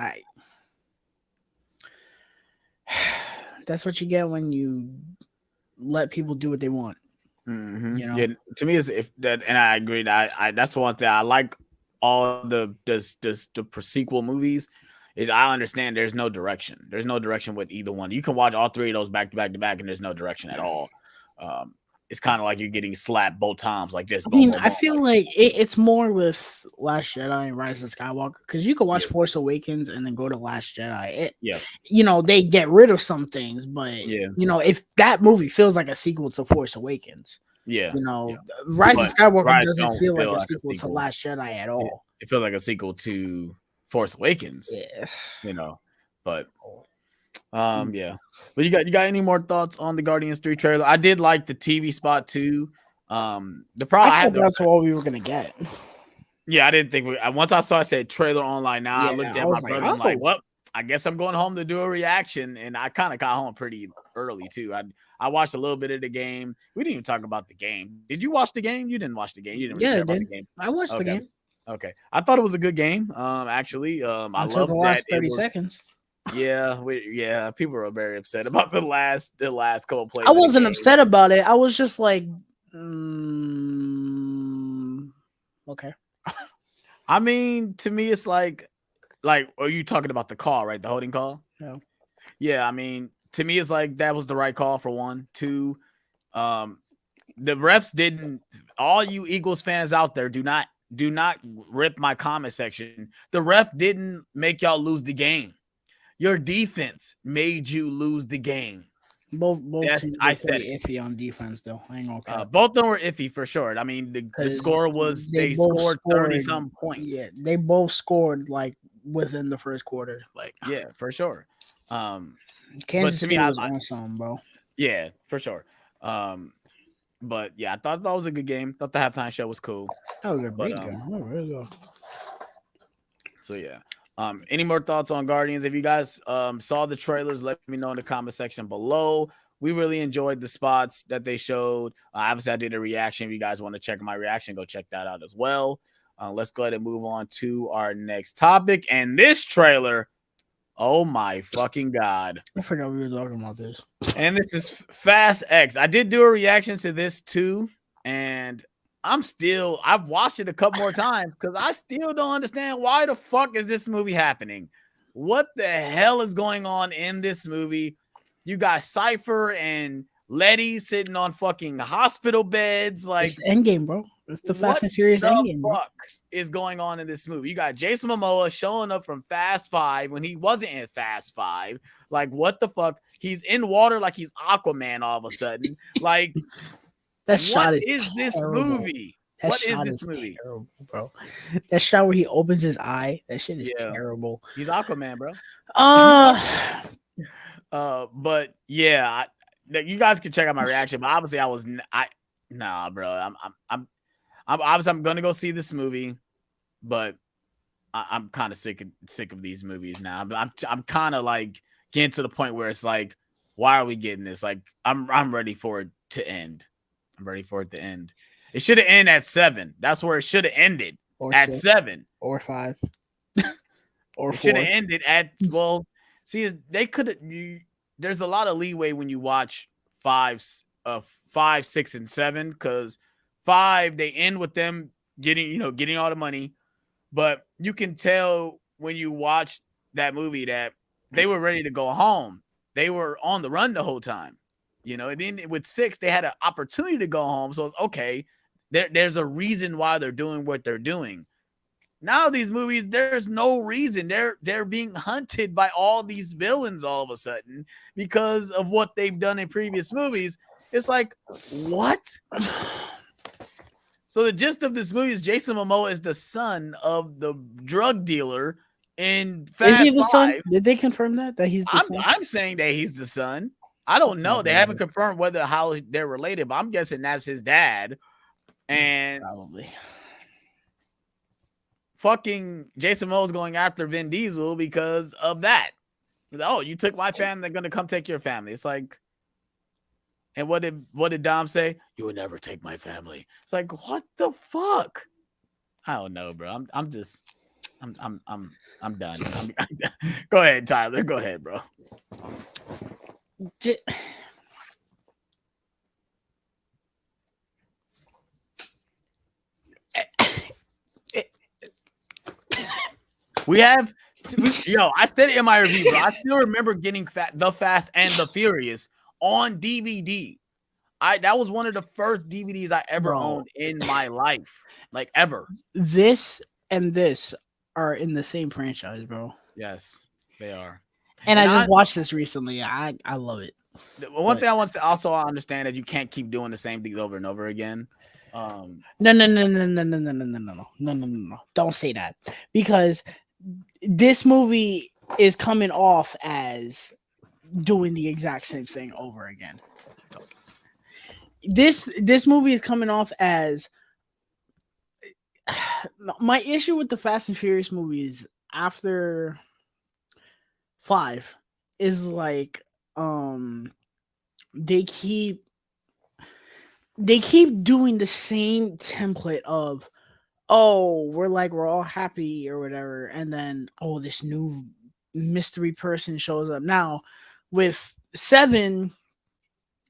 that's what you get when you let people do what they want. Mm-hmm. Yeah, to me is and I agree. That's one thing I like. All the prequel movies is I understand there's no direction. There's no direction with either one. You can watch all 3 of those back to back to back, and there's no direction at all. it's kind of like you're getting slapped both times like this. I mean, I feel like it's more with Last Jedi and Rise of Skywalker because you could watch Force Awakens and then go to Last Jedi. They get rid of some things, but if that movie feels like a sequel to Force Awakens, Rise of Skywalker doesn't feel like a sequel to Last Jedi at all. It feels like a sequel to Force Awakens. But but you got any more thoughts on the Guardians 3 trailer? I did like the TV spot too. The problem I thought that's all we were gonna get. I didn't think once I saw it said trailer online now, I looked at my brother and like, well, I guess I'm going home to do a reaction, and I kind of got home pretty early too. I watched a little bit of the game. We didn't even talk about the game. Did you watch the game? You didn't watch the game. You didn't care about the game. I watched the game. Okay. I thought it was a good game. Actually, I love the last 30 seconds. Yeah, people were very upset about the last couple plays. I wasn't upset about it. I was just like, okay. I mean, to me, it's like, are you talking about the call, right? The holding call? No. Yeah, I mean, to me, it's like that was the right call for 1. 2, the refs didn't. All you Eagles fans out there, do not rip my comment section. The ref didn't make y'all lose the game. Your defense made you lose the game. Both teams were pretty iffy on defense, though. I ain't gonna both of them were iffy for sure. I mean, the score was they scored 30-some points. Yeah, they both scored like within the first quarter. Like, yeah, for sure. Kansas City was on something, bro. Yeah, for sure. But yeah, I thought that was a good game. Thought the halftime show was cool. That was a great game. So yeah. Any more thoughts on Guardians? If you guys saw the trailers, let me know in the comment section below. We really enjoyed the spots that they showed. Obviously, I did a reaction. If you guys want to check my reaction, go check that out as well. Let's go ahead and move on to our next topic. And this trailer, oh my fucking God. I forgot we were talking about this. And this is Fast X. I did do a reaction to this too. And I've watched it a couple more times because I still don't understand why the fuck is this movie happening. What the hell is going on in this movie? You got Cypher and Letty sitting on fucking hospital beds. Like, it's Endgame, bro. It's the Fast and Furious Endgame. What the fuck is going on in this movie? You got Jason Momoa showing up from Fast 5 when he wasn't in Fast 5. Like, what the fuck? He's in water like he's Aquaman all of a sudden. Like, that shot is this movie? What is this movie, terrible, bro? That shot where he opens his eye, that shit is terrible. He's Aquaman, bro. But yeah, you guys can check out my reaction. But obviously, nah, bro. I'm obviously I'm gonna go see this movie, but I'm kind of sick of these movies now. But I'm kind of like getting to the point where it's like, why are we getting this? Like, I'm ready for it to end. I'm ready for it to end. It should have ended at 7. That's where it should have ended. Or at 6. 7. Or 5. Or 4. Should have ended at, well, see, they could have. There's a lot of leeway when you watch 5, 6, and 7, because 5, they end with them getting all the money. But you can tell when you watch that movie that they were ready to go home. They were on the run the whole time. And then with 6, they had an opportunity to go home. So it's okay. There's a reason why they're doing what they're doing. Now these movies, there's no reason. They're being hunted by all these villains all of a sudden because of what they've done in previous movies. It's like, what? So the gist of this movie is Jason Momoa is the son of the drug dealer in Fast 5. Is he the son? Did they confirm that he's the son? I'm saying that he's the son. I don't know. They haven't confirmed how they're related, but I'm guessing that's his dad. And probably fucking Jason Momoa's going after Vin Diesel because of that. Oh, you took my family, they're gonna come take your family. It's like, and what did Dom say? You would never take my family. It's like, what the fuck? I don't know, bro. I'm done. Go ahead, Tyler. Go ahead, bro. I said it in my review, bro. I still remember getting The Fast and the Furious on DVD. That was one of the first DVDs I ever Bro. owned in my life, like ever. This and this are in the same franchise, bro. Yes, they are. And And I just watched this recently. I love it. one thing I want to also understand that you can't keep doing the same things over and over again. No. Don't say that, because this movie is coming off as doing the exact same thing over again. This movie is coming off as my issue with the Fast and Furious movies after 5 is like they keep doing the same template of, oh, we're all happy or whatever, and then, oh, this new mystery person shows up. Now with 7,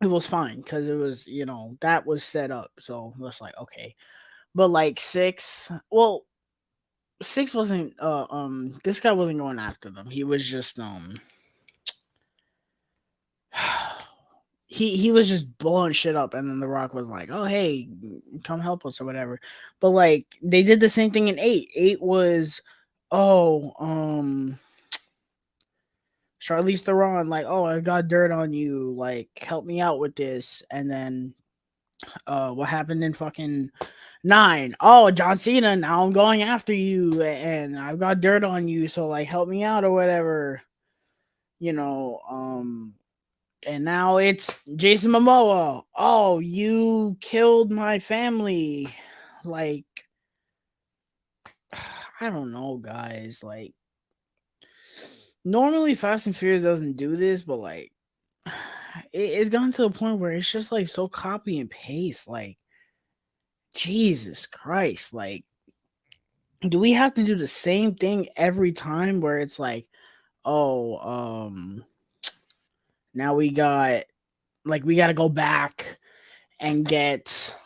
it was fine because it was, that was set up, so that's like, okay. But like 6, well, 6 wasn't this guy wasn't going after them. He was just he was just blowing shit up, and then The Rock was like, oh, hey, come help us or whatever. But like they did the same thing in 8. 8 was, oh, Charlize Theron, like, oh, I got dirt on you, like, help me out with this. And then what happened in fucking 9? Oh, John Cena, now I'm going after you and I've got dirt on you, so like help me out or whatever. And now it's Jason Momoa. Oh, you killed my family. Like, I don't know, guys. Like, normally Fast and Furious doesn't do this, but like it's gotten to a point where it's just like so copy and paste. Like, Jesus Christ. Like, do we have to do the same thing every time where it's like, oh, now we got to go back and get,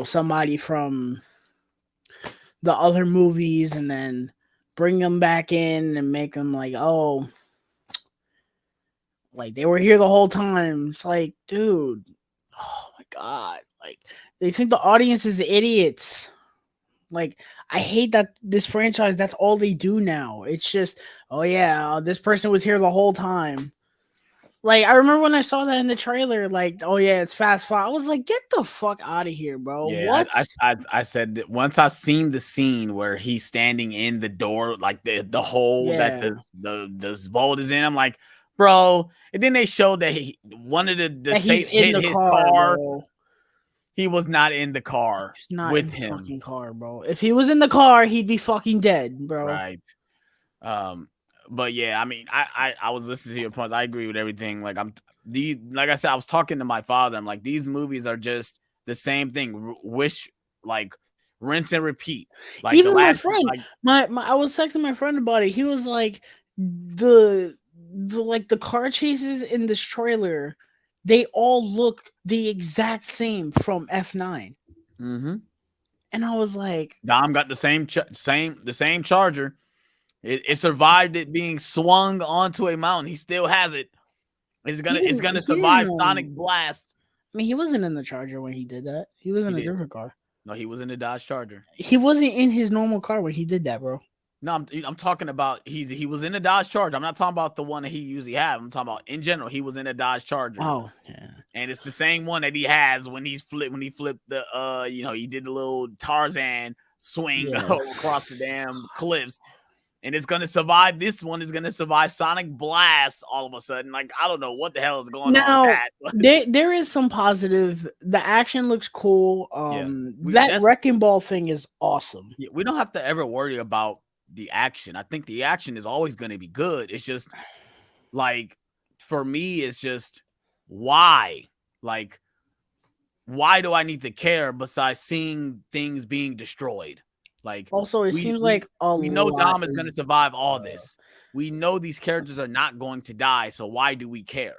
somebody from the other movies and then bring them back in and make them like, oh, like they were here the whole time. It's like, dude, oh my God. Like, they think the audience is idiots. Like, I hate that this franchise, that's all they do now. It's just, oh yeah, this person was here the whole time. Like, I remember when I saw that in the trailer, like, oh yeah, it's Fast 5. I was like, get the fuck out of here, bro. Yeah, What? I said that once I seen the scene where he's standing in the door, like the hole that the bolt is in, I'm like, bro. And then they showed that he wanted to he's in hit the his car. Bro. He was not in the car. He's not with in the him. fucking car, bro. If he was in the car, he'd be fucking dead, bro. Right. But yeah, I mean, I was listening to your points. I agree with everything. Like like I said, I was talking to my father. I'm like, these movies are just the same thing. Like rinse and repeat. Like even my friend, like, I was texting my friend about it. He was like, the car chases in this trailer, they all look the exact same from F9. Mm-hmm. And I was like, Dom got the same charger. It survived it being swung onto a mountain. He still has it. It's gonna survive Sonic Blast. I mean, he wasn't in the Charger when he did that. He was in a different car. No, he was in the Dodge Charger. He wasn't in his normal car when he did that, bro. No, I'm talking about he was in a Dodge Charger. I'm not talking about the one that he usually had. I'm talking about in general. He was in a Dodge Charger. Oh, yeah. And it's the same one that he has when he flipped the he did the little Tarzan swing across the damn cliffs. And it's gonna survive. This one is gonna survive Sonic Blast all of a sudden. Like, I don't know what the hell is going on with that. There is some positive. The action looks cool. That wrecking ball thing is awesome. Yeah, we don't have to ever worry about the action. I think the action is always going to be good. It's just like, for me, it's just why? Like, why do I need to care besides seeing things being destroyed? Like, also, it seems like we know Dom is going to survive all this. We know these characters are not going to die, so why do we care?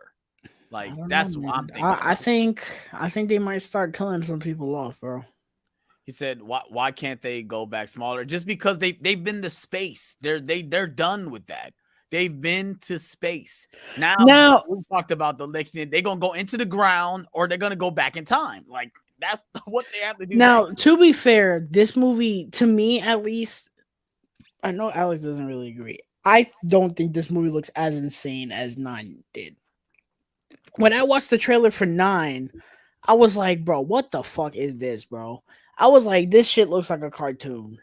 Like, that's what I'm thinking. I think they might start killing some people off, bro. He said, "Why can't they go back smaller? Just because they've been to space. They're done with that. They've been to space. Now we talked about the next thing. They're gonna go into the ground or they're gonna go back in time. Like that's what they have to do. Now, next. to be fair, this movie, to me at least, I know Alex doesn't really agree. I don't think this movie looks as insane as 9 did. When I watched the trailer for 9, I was like, bro, what the fuck is this, bro? I was like, this shit looks like a cartoon.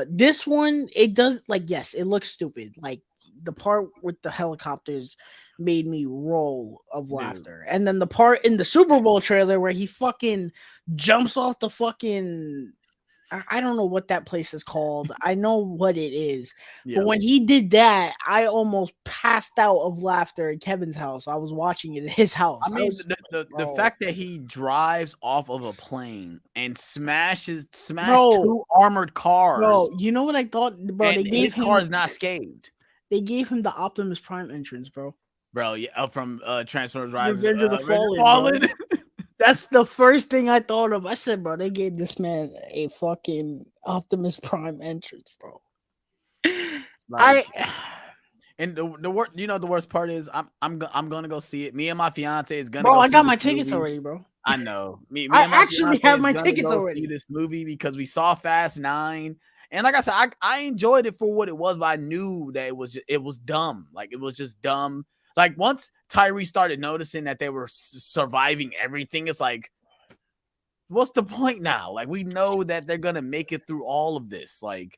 This one, it does, like, yes, it looks stupid. Like, the part with the helicopters made me roll of laughter. And then the part in the Super Bowl trailer where he fucking jumps off the fucking, I don't know what that place is called. I know what it is. But when he did that, I almost passed out of laughter at Kevin's house. I was watching it at his house. I mean, the fact that he drives off of a plane and smashed 2 armored cars. Bro, you know what I thought? Bro, and his car is not scathed. They gave him the Optimus Prime entrance, bro. Bro, yeah, from Transformers Rise Revenge of the Fallen. That's the first thing I thought of. I said, bro, they gave this man a fucking Optimus Prime entrance, bro. And the worst, the worst part is I'm gonna go see it. Me and my fiance is gonna. Bro, go I see got my movie. tickets already, bro. I know. I actually have my tickets already. See this movie because we saw Fast 9, and like I said, I enjoyed it for what it was, but I knew that it was dumb. Like it was just dumb. Like once Tyree started noticing that they were surviving everything, it's like, what's the point now? Like we know that they're gonna make it through all of this. Like,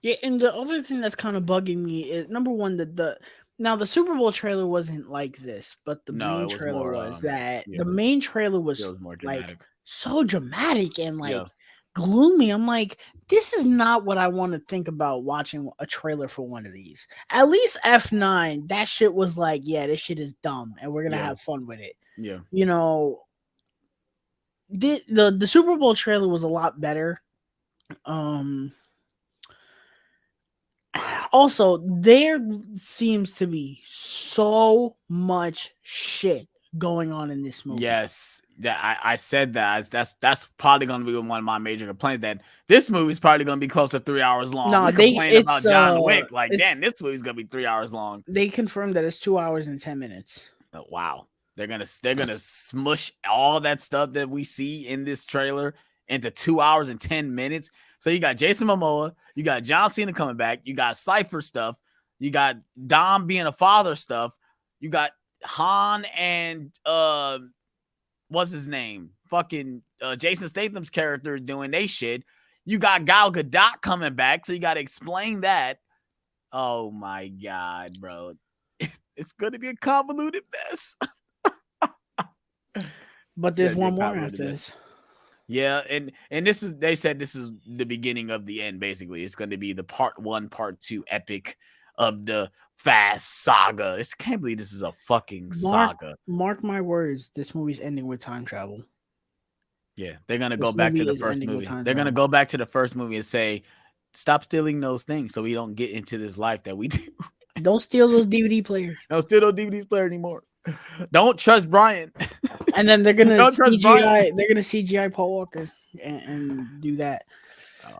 yeah. And the other thing that's kind of bugging me is number one, the Super Bowl trailer wasn't like this, but the main trailer was that the main trailer was more like so dramatic and like gloomy. I'm like, this is not what I want to think about watching a trailer for one of these. At least F9, that shit was like, yeah, this shit is dumb and we're gonna have fun with it. Yeah, the Super Bowl trailer was a lot better. Also, there seems to be so much shit going on in this movie. Yes, I said that. That's probably going to be one of my major complaints. That this movie's probably going to be close to 3 hours long. No, they complain about John Wick. Like, damn, this movie's going to be 3 hours long. They confirmed that it's 2 hours and 10 minutes. Oh, wow, they're gonna smush all that stuff that we see in this trailer into 2 hours and 10 minutes. So you got Jason Momoa, you got John Cena coming back, you got Cypher stuff, you got Dom being a father stuff, you got Han and what's his name? Fucking Jason Statham's character doing they shit. You got Gal Gadot coming back, so you got to explain that. Oh my god, bro. It's gonna be a convoluted mess. But there's one more after this. Yeah, and this is, they said this is the beginning of the end, basically. It's going to be the part 1, part 2 epic of the Fast saga. I can't believe this is a fucking saga. Mark my words, this movie's ending with time travel. Yeah, they're going to go back to the first movie. They're going to go back to the first movie and say, stop stealing those things so we don't get into this life that we do. Don't steal those DVD players. Don't steal those DVD players anymore. Don't trust Brian. And then they're gonna CGI. They're gonna CGI Paul Walker and do that.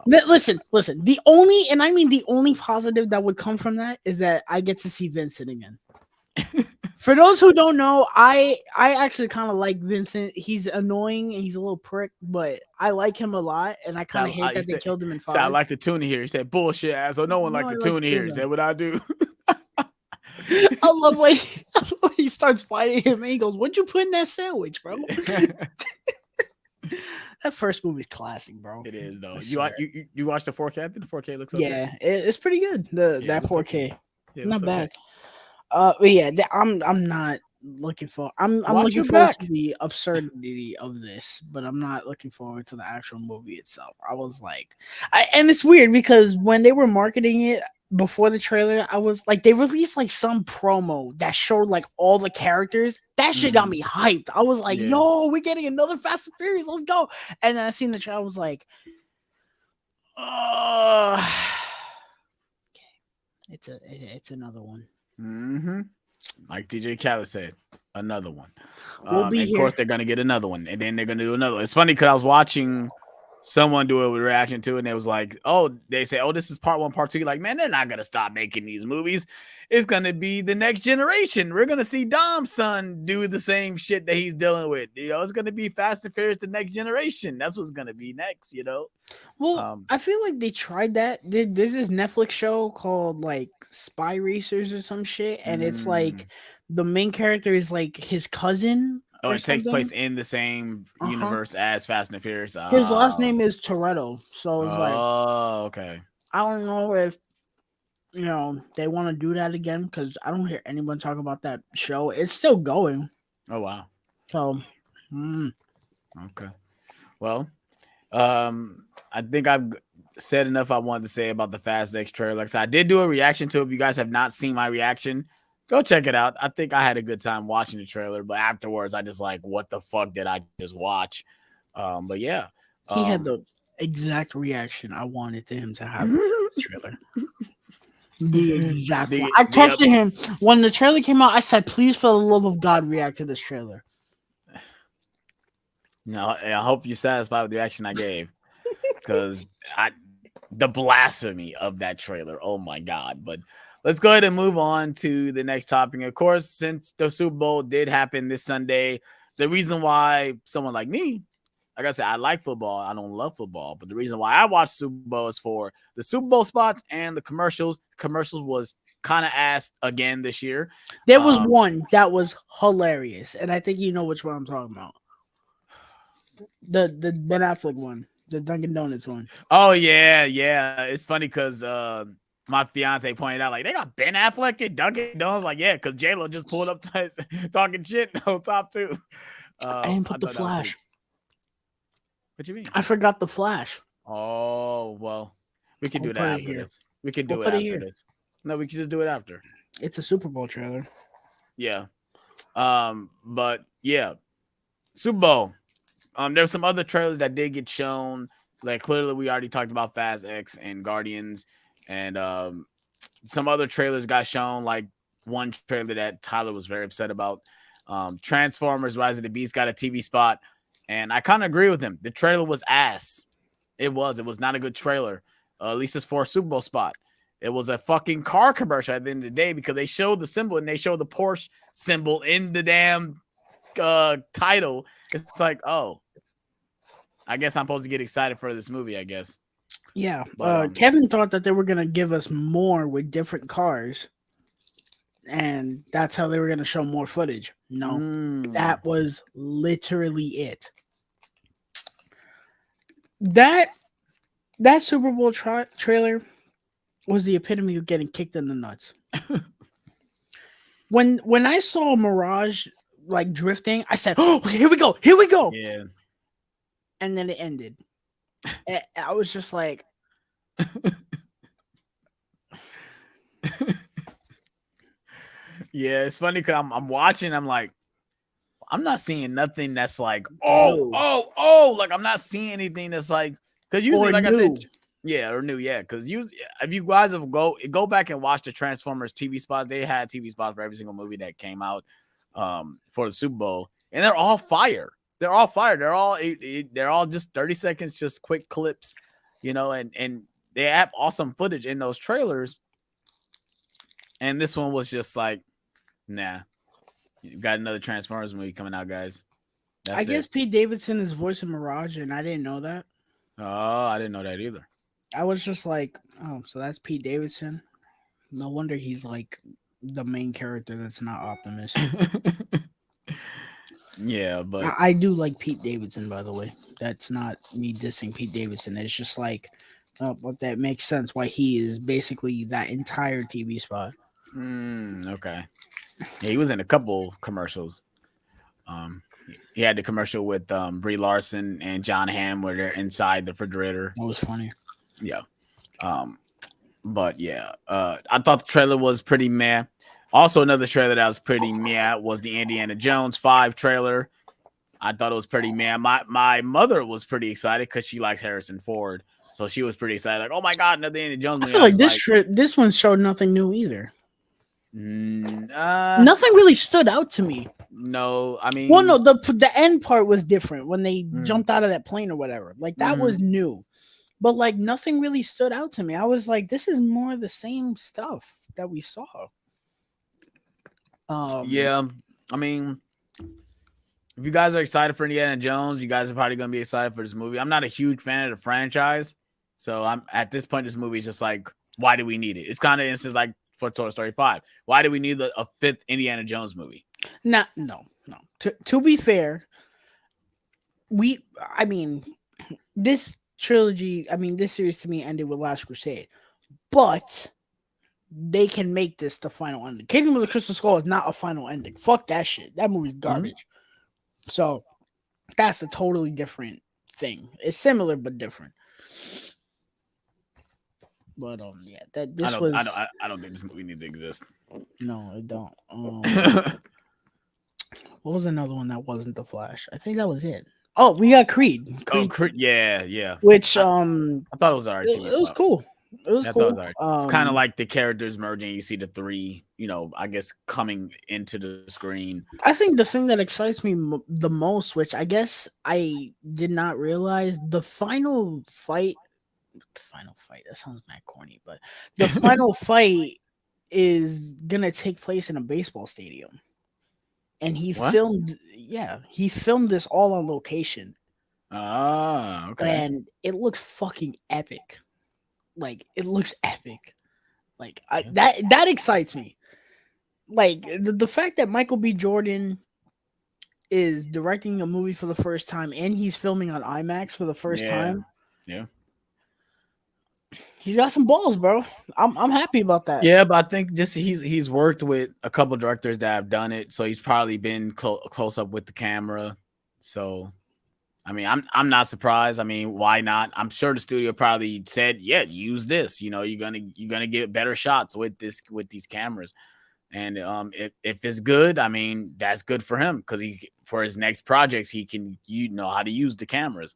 Listen. The only positive that would come from that is that I get to see Vincent again. For those who don't know, I actually kind of like Vincent. He's annoying and he's a little prick, but I like him a lot, and I kind of hate that they killed him in 5. I like the tuna here. He said, "Bullshit, asshole. No one liked the tuna here." He said, "What I do." I love when he starts fighting him and he goes, "What'd you put in that sandwich, bro?" That first movie's classic, bro. It is though. You watched the 4K? I think the 4K looks okay. Yeah, it's pretty good. That 4K, not bad. But yeah, I'm not looking for. I'm looking forward to the absurdity of this, but I'm not looking forward to the actual movie itself. I was like, and it's weird because when they were marketing it before the trailer, I was like, they released like some promo that showed like all the characters. That shit got me hyped. I was like, yo, we're getting another Fast and Furious. Let's go. And then I seen the trailer. I was like, okay, it's another one. Mm-hmm. Like DJ Khaled said, another one. We'll be here. Of course, they're gonna get another one, and then they're gonna do another one. It's funny because I was watching someone do a reaction to it, and it was like, oh, they say, oh, this is part 1, part 2. You're like, man, they're not gonna stop making these movies. It's gonna be the next generation. We're gonna see Dom's son do the same shit that he's dealing with. It's gonna be Fast and Furious, the next generation. That's what's gonna be next. Well, I feel like they tried that. There's this Netflix show called like Spy Racers or some shit, and it's like the main character is like his cousin. Oh, it something. takes place in the same universe as Fast and Furious. His last name is Toretto, so it's like, oh, okay. I don't know if they want to do that again, because I don't hear anyone talk about that show. It's still going. Oh wow. So, okay. Well, I think I've said enough I wanted to say about the Fast X trailer. Like I said, I did do a reaction to it. If you guys have not seen my reaction, go check it out. I think I had a good time watching the trailer, but afterwards I just like, what the fuck did I just watch? But yeah. He had the exact reaction I wanted him to have in the trailer. I texted him when the trailer came out. I said, please, for the love of God, react to this trailer. No, I hope you're satisfied with the reaction I gave, because the blasphemy of that trailer. Oh my God. But let's go ahead and move on to the next topic. Of course, since the Super Bowl did happen this Sunday, the reason why someone like me, like I said, I like football. I don't love football, but the reason why I watch Super Bowl is for the Super Bowl spots and the commercials. Commercials was kind of ass again this year. There was one that was hilarious, and I think you know which one I'm talking about. The Ben Affleck one, the Dunkin' Donuts one. Oh yeah. It's funny because my fiance pointed out, like, they got Ben Affleck at Dunkin' Donuts. Like, yeah, because J-Lo just pulled up talking shit on top too. I didn't put the flash. What you mean? I forgot the flash. Oh, well, we can do that after this. We can do it after this. No, we can just do it after. It's a Super Bowl trailer. Yeah. But yeah, Super Bowl. There's some other trailers that did get shown. Like, clearly we already talked about Fast X and Guardians, and some other trailers got shown. Like one trailer that Tyler was very upset about. Transformers: Rise of the Beast got a TV spot. And I kind of agree with him. The trailer was ass. It was not a good trailer. At least it's for a Super Bowl spot. It was a fucking car commercial at the end of the day, because they showed the symbol and they showed the Porsche symbol in the damn title. It's like, oh, I guess I'm supposed to get excited for this movie, I guess. Yeah. But, Kevin thought that they were going to give us more with different cars, and that's how they were going to show more footage. No, that was literally it. That Super Bowl trailer was the epitome of getting kicked in the nuts. When I saw Mirage like drifting, I said, "Oh, here we go. Yeah. And then it ended. I was just like, yeah, it's funny because I'm watching. I'm like, I'm not seeing nothing that's like, like I'm not seeing anything that's like, because usually, like I said, yeah, or new, yeah, because if you guys have go back and watch the Transformers TV spots, they had TV spots for every single movie that came out for the Super Bowl, and they're all fire. They're all just 30 seconds, just quick clips, and they have awesome footage in those trailers. And this one was just like, nah. You got another Transformers movie coming out, guys. I guess Pete Davidson is voicing Mirage, and I didn't know that. Oh, I didn't know that either. I was just like, oh, so that's Pete Davidson. No wonder he's like the main character that's not Optimus. Yeah, but I do like Pete Davidson, by the way. That's not me dissing Pete Davidson. It's just like, but that makes sense why he is basically that entire TV spot. Okay. Yeah, he was in a couple commercials. He had the commercial with Brie Larson and John Hamm where they're inside the refrigerator. That was funny. Yeah. But yeah, I thought the trailer was pretty meh. Also, another trailer that was pretty meh was the Indiana Jones 5 trailer. I thought it was pretty meh. My mother was pretty excited because she likes Harrison Ford, so she was pretty excited. Like, oh my god, another Indiana Jones movie. I feel like this one showed nothing new either. Nothing really stood out to me. No, I mean, well, no, the end part was different when they jumped out of that plane or whatever. Like that was new, but like nothing really stood out to me. I was like, this is more the same stuff that we saw. Yeah, I mean, if you guys are excited for Indiana Jones, you guys are probably gonna be excited for this movie. I'm not a huge fan of the franchise, so I'm at this point. This movie is just like, why do we need it? It's kind of instance like for Toy Story 5. Why do we need a fifth Indiana Jones movie? No. To be fair, I mean, this trilogy, this series to me ended with Last Crusade, but they can make this the final ending. Kingdom of the Crystal Skull is not a final ending. Fuck that shit. That movie's garbage. So that's a totally different thing. It's similar but different. But yeah, I don't think this movie needs to exist. No, it don't. What was another one that wasn't The Flash? I think that was it. Oh, we got Creed. Creed. Yeah. Which I thought it was alright. It was cool. It was cool. It's kind of like the characters merging. You see the three, I guess coming into the screen. I think the thing that excites me the most, which I guess I did not realize, the final fight. That sounds mad corny, but the final fight is gonna take place in a baseball stadium, and he filmed this all on location. Ah, okay. And it looks fucking epic. Like it looks epic. Like that excites me. Like the fact that Michael B. Jordan is directing a movie for the first time and he's filming on IMAX for the first time. Yeah. He's got some balls, bro. I'm happy about that. Yeah, but I think just he's worked with a couple directors that have done it, so he's probably been close up with the camera. So, I mean, I'm not surprised. I mean, why not? I'm sure the studio probably said, "Yeah, use this. You're gonna get better shots with these cameras." And if it's good, I mean, that's good for him because for his next projects he can how to use the cameras.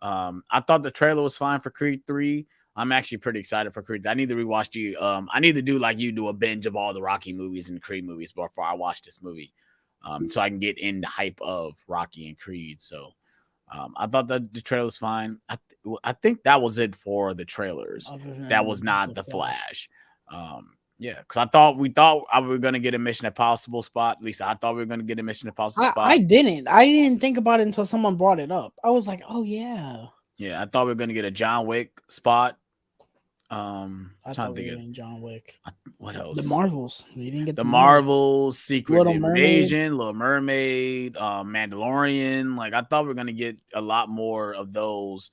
I thought the trailer was fine for Creed 3. I'm actually pretty excited for Creed. I need to rewatch I need to do like you do a binge of all the Rocky movies and Creed movies before I watch this movie, so I can get in the hype of Rocky and Creed. So I thought that the trailer was fine. I think that was it for the trailers. That was not the Flash. Yeah, because we thought we were gonna get a Mission Impossible spot. At least I thought we were gonna get a Mission Impossible spot. I didn't think about it until someone brought it up. I was like, oh yeah. Yeah, I thought we were gonna get a John Wick spot. I thought we were getting John Wick. What else? The Marvels. We didn't get the Marvels, Secret Invasion, Little Mermaid, Mandalorian. Like I thought we were gonna get a lot more of those.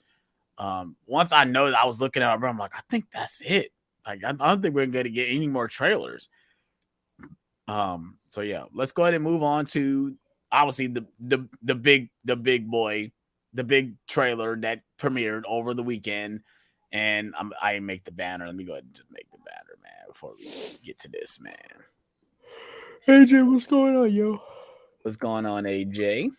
Once I know that I was looking at it, I'm like, I think that's it. Like I don't think we're gonna get any more trailers. So yeah, let's go ahead and move on to obviously the big trailer that premiered over the weekend. And I make the banner. Let me go ahead and just make the banner, man, before we get to this, man. AJ, what's going on, yo? What's going on, AJ?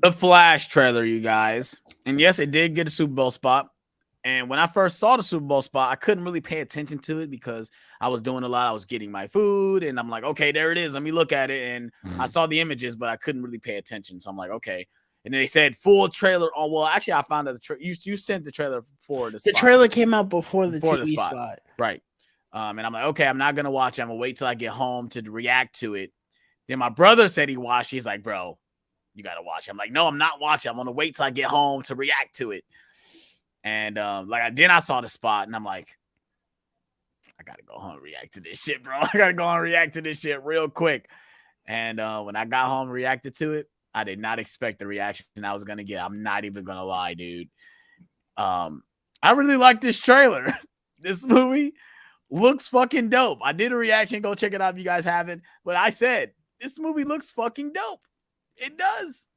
The Flash trailer, you guys. And yes, it did get a Super Bowl spot. And when I first saw the Super Bowl spot, I couldn't really pay attention to it because I was doing a lot. I was getting my food, and I'm like, okay, there it is. Let me look at it. And I saw the images, but I couldn't really pay attention. So I'm like, okay. And then they said full trailer on. Well, actually, I found that you sent the trailer for the spot. The trailer came out before the TV spot. Right. And I'm like, okay, I'm not going to watch it. I'm going to wait till I get home to react to it. Then my brother said he watched. He's like, bro, you got to watch it. I'm like, no, I'm not watching. I'm going to wait till I get home to react to it. And then I saw the spot and I'm like, I gotta go home and react to this shit, bro. I gotta go home and react to this shit real quick. And when I got home and reacted to it, I did not expect the reaction I was gonna get. I'm not even gonna lie, dude. I really like this trailer. This movie looks fucking dope. I did a reaction. Go check it out if you guys haven't. But I said, this movie looks fucking dope. It does.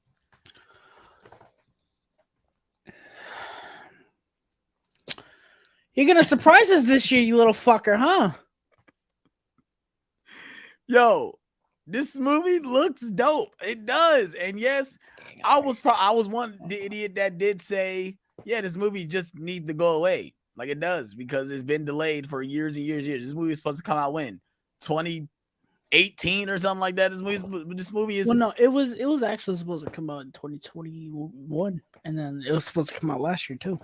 You're going to surprise us this year, you little fucker, huh? Yo, this movie looks dope. It does. And yes, I was the idiot that did say yeah, this movie just needs to go away. Like it does, because it's been delayed for years and years and years. This movie is supposed to come out when? 2018 or something like that. This movie is Well, no, it was actually supposed to come out in 2021, and then it was supposed to come out last year too.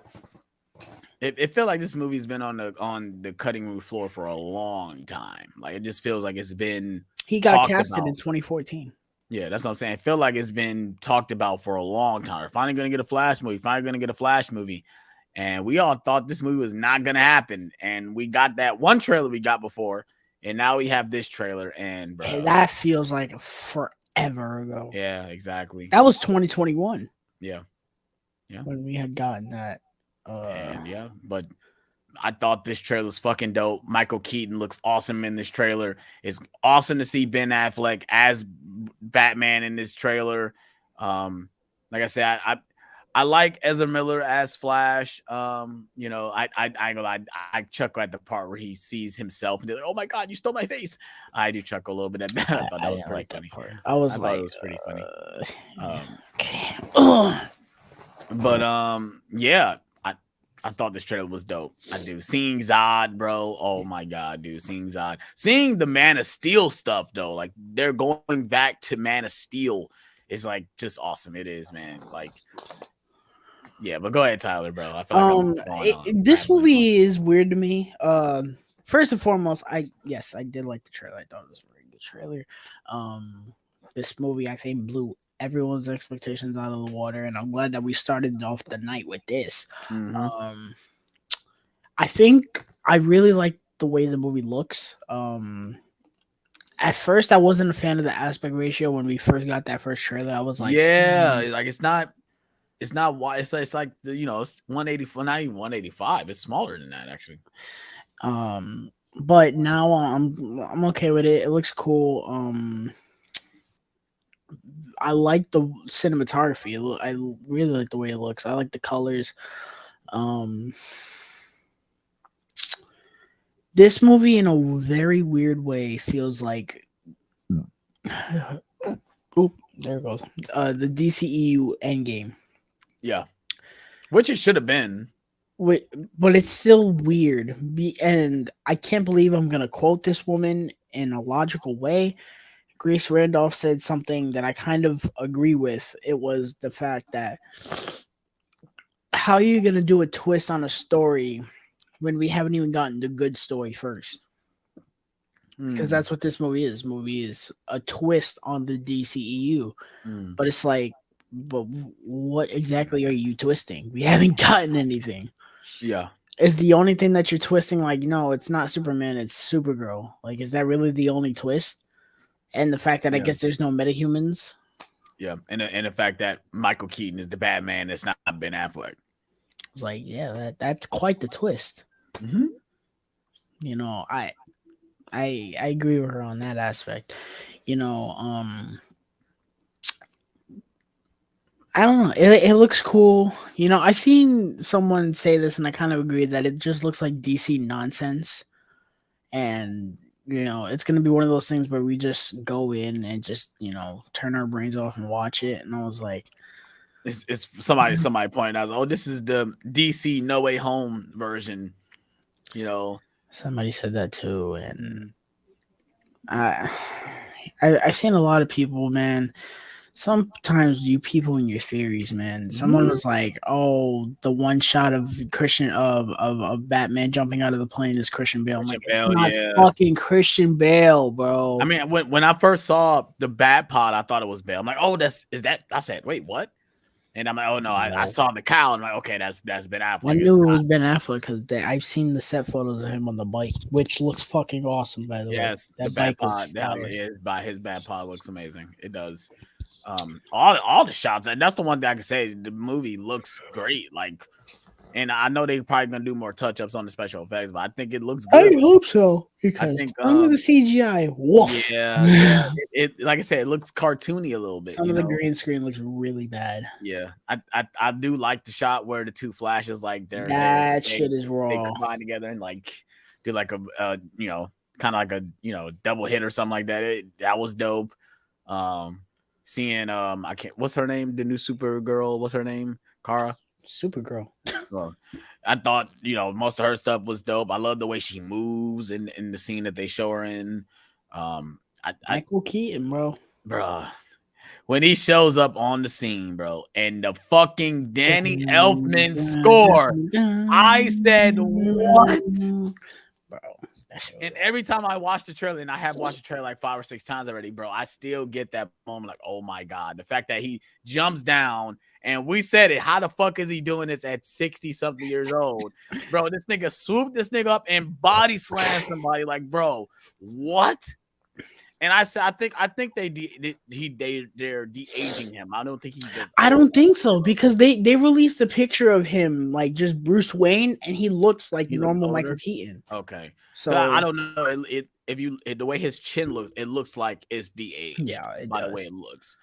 It felt like this movie's been on the cutting room floor for a long time. Like it just feels like it's been He got talked casted about. in 2014. Yeah, that's what I'm saying. I feel like it's been talked about for a long time. We're finally gonna get a Flash movie. And we all thought this movie was not gonna happen. And we got that one trailer we got before, and now we have this trailer. And bro, Hey, that feels like forever ago. Yeah, exactly. That was 2021. Yeah. When we had gotten that. And yeah, but I thought this trailer was fucking dope. Michael Keaton looks awesome in this trailer. It's awesome to see Ben Affleck as Batman in this trailer. Like I said, I like Ezra Miller as Flash. You know, I chuckle at the part where he sees himself and they're like, "Oh my god, you stole my face." I do chuckle a little bit at that. I thought that was pretty funny. I was like, it was pretty funny. Yeah. I thought this trailer was dope. I do. Seeing Zod, bro. Oh my god, dude. Seeing Zod. Seeing the Man of Steel stuff, though. Like they're going back to Man of Steel is like just awesome. It is, man. Like, yeah, but go ahead, Tyler, bro. I feel like this movie is weird to me. First and foremost, I did like the trailer. I thought it was a very good trailer. This movie, I think, blew everyone's expectations out of the water, and I'm glad that we started off the night with this. Mm-hmm. I think I really like the way the movie looks. At first I wasn't a fan of the aspect ratio when we first got that first trailer. I was like, like it's wide. It's like you know, it's 184, not even 185. It's smaller than that actually. But now I'm okay with it. It looks cool. I like the cinematography. I really like the way it looks. I like the colors. This movie, in a very weird way, feels like. Oh, there it goes. The DCEU Endgame. Yeah, which it should have been. But it's still weird. And I can't believe I'm gonna quote this woman in a logical way. Grace Randolph said something that I kind of agree with. It was the fact that how are you going to do a twist on a story when we haven't even gotten the good story first? Because that's what this movie is. This movie is a twist on the DCEU. But it's like, but what exactly are you twisting? We haven't gotten anything. Yeah. Is the only thing that you're twisting like, no, it's not Superman, it's Supergirl. Like, is that really the only twist? And the fact that I guess there's no metahumans. Yeah, and the fact that Michael Keaton is the Batman, that's not Ben Affleck. It's like, yeah, that's quite the twist. Mm-hmm. You know, I agree with her on that aspect. You know, I don't know. It looks cool. You know, I seen someone say this, and I kind of agree that it just looks like DC nonsense, and you know, it's gonna be one of those things where we just go in and just, you know, turn our brains off and watch it. And I was like, it's somebody pointed out, oh, this is the DC No Way Home version. You know, somebody said that too, and I've seen a lot of people, man. Sometimes you people in your theories, man. Someone was like, "Oh, the one shot of Batman jumping out of the plane is Christian Bale." I'm like, it's not fucking Christian Bale, bro. I mean, when I first saw the Bat Pod, I thought it was Bale. I'm like, "Oh, is that?" I said, "Wait, what?" And I'm like, "Oh no!" I saw the cow. I'm like, "Okay, that's Ben Affleck." I knew it was Ben Affleck because I've seen the set photos of him on the bike, which looks fucking awesome. By the way, yes, that the Bat Pod, his Bat Pod looks amazing. It does. All the shots, and that's the one thing I can say. The movie looks great. Like, and I know they're probably gonna do more touch ups on the special effects, but I think it looks good. I hope so because some of the CGI, woof. Yeah. It like I said, it looks cartoony a little bit. Some of the green screen looks really bad. Yeah, I do like the shot where the two flashes like shit is raw. They combine together and like do like a you know, kind of like a, you know, double hit or something like that. That was dope. Seeing I can't, what's her name? The new Supergirl, what's her name? Kara? Supergirl. Well, I thought, most of her stuff was dope. I love the way she moves in the scene that they show her in. Michael Keaton, bro. Bruh, when he shows up on the scene, bro, and the fucking Danny Elfman score, I said, what? Bro. And every time I watch the trailer, and I have watched the trailer like 5 or 6 times already, bro, I still get that moment like, oh my God. The fact that he jumps down, and we said it, how the fuck is he doing this at 60-something years old? Bro, this nigga swooped this nigga up and body slammed somebody. Like, bro, what? And I said, I think they're de-aging him. I don't think he's. I don't think so, because they released a picture of him like just Bruce Wayne, and he looks like normal Michael Keaton. Okay, so I don't know. The way his chin looks, it looks like it's de-aged. Yeah, by the way it looks.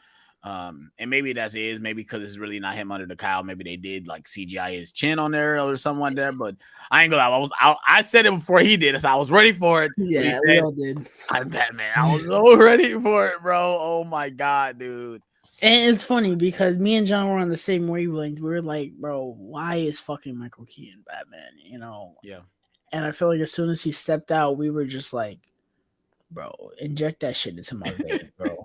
And maybe that's it. Maybe because it's really not him under the cowl. Maybe they did like CGI his chin on there or something like that. But I ain't gonna lie. I said it before he did, so I was ready for it. Yeah, we all did. I'm Batman. I was so ready for it, bro. Oh my God, dude. And it's funny because me and John were on the same wavelength. We were like, bro, why is fucking Michael Keaton Batman? Yeah. And I feel like as soon as he stepped out, we were just like, bro, inject that shit into my veins, bro.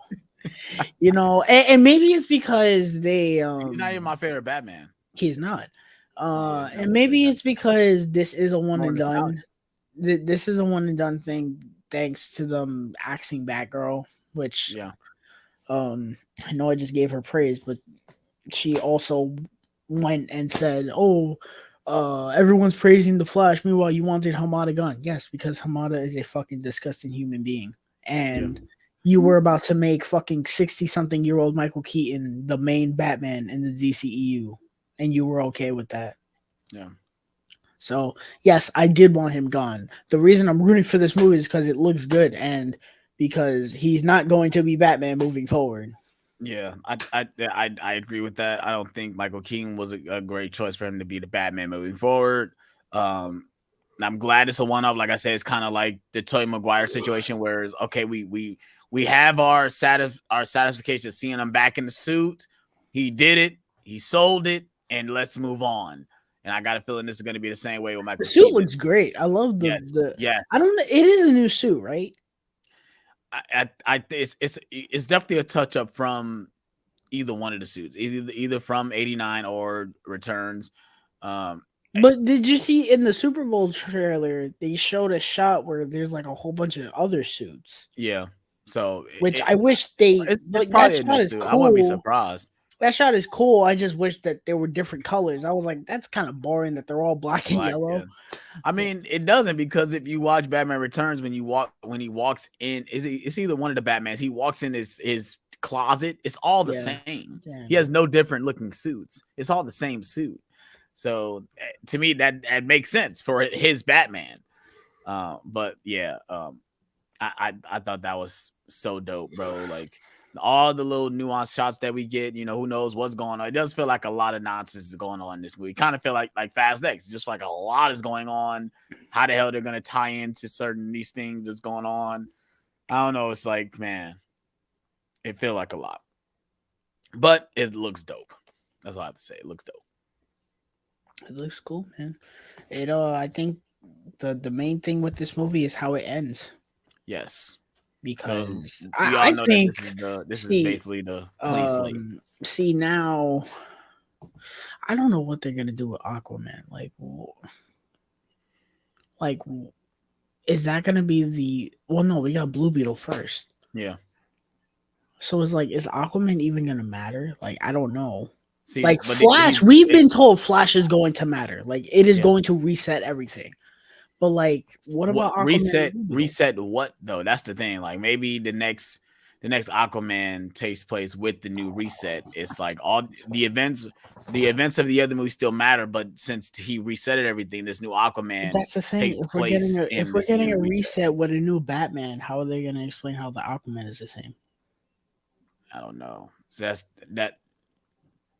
And maybe it's because they he's not even my favorite Batman. He's not. And maybe it's because this is a one and done. This is a one and done thing, thanks to them axing Batgirl, which I know I just gave her praise, but she also went and said, everyone's praising the Flash. Meanwhile, you wanted Hamada gone. Yes, because Hamada is a fucking disgusting human being. And you were about to make fucking 60-something-year-old Michael Keaton the main Batman in the DCEU. And you were okay with that. Yeah. So, yes, I did want him gone. The reason I'm rooting for this movie is because it looks good and because he's not going to be Batman moving forward. Yeah, I agree with that. I don't think Michael Keaton was a great choice for him to be the Batman moving forward. I'm glad it's a one-off. Like I said, it's kind of like the Tobey Maguire situation, where it's, okay, we have our satisfaction of seeing him back in the suit. He did it. He sold it, and let's move on. And I got a feeling this is going to be the same way with Michael. The suit looks great. I love the. Yes. I don't know. It is a new suit, right? It's definitely a touch up from either one of the suits, either from 89 or Returns. But did you see in the Super Bowl trailer they showed a shot where there's like a whole bunch of other suits? Yeah. So I wish they that shot is cool. I wouldn't be surprised. That shot is cool. I just wish that there were different colors. I was like, that's kind of boring that they're all black and yellow. Yeah. I mean, it doesn't, because if you watch Batman Returns, when he walks in, it's either one of the Batmans. He walks in his closet. It's all the same. Damn. He has no different looking suits. It's all the same suit. So to me, that makes sense for his Batman. But yeah, I thought that was so dope, bro. Like, all the little nuanced shots that we get, who knows what's going on. It does feel like a lot of nonsense is going on in this movie. Kind of feel like Fast X, just like a lot is going on. How the hell they're going to tie into certain these things that's going on. I don't know. It's like, man, it feel like a lot, but it looks dope. That's all I have to say. It looks dope. It looks cool, man. I think the main thing with this movie is how it ends. Yes. Because I think this is basically the clean slate. See, now I don't know what they're gonna do with Aquaman. Like, is that gonna be the? Well, no, we got Blue Beetle first. Yeah. So it's like, is Aquaman even gonna matter? Like, I don't know. See, like Flash, we've been told Flash is going to matter. Like, it is going to reset everything. But like, what about Aquaman? Reset what though? That's the thing. Like, maybe the next Aquaman takes place with the new reset. It's like all the events of the other movie still matter, but since he resetted everything, this new Aquaman. That's the thing. If we're getting a reset with a new Batman, how are they going to explain how the Aquaman is the same? I don't know. So that's that.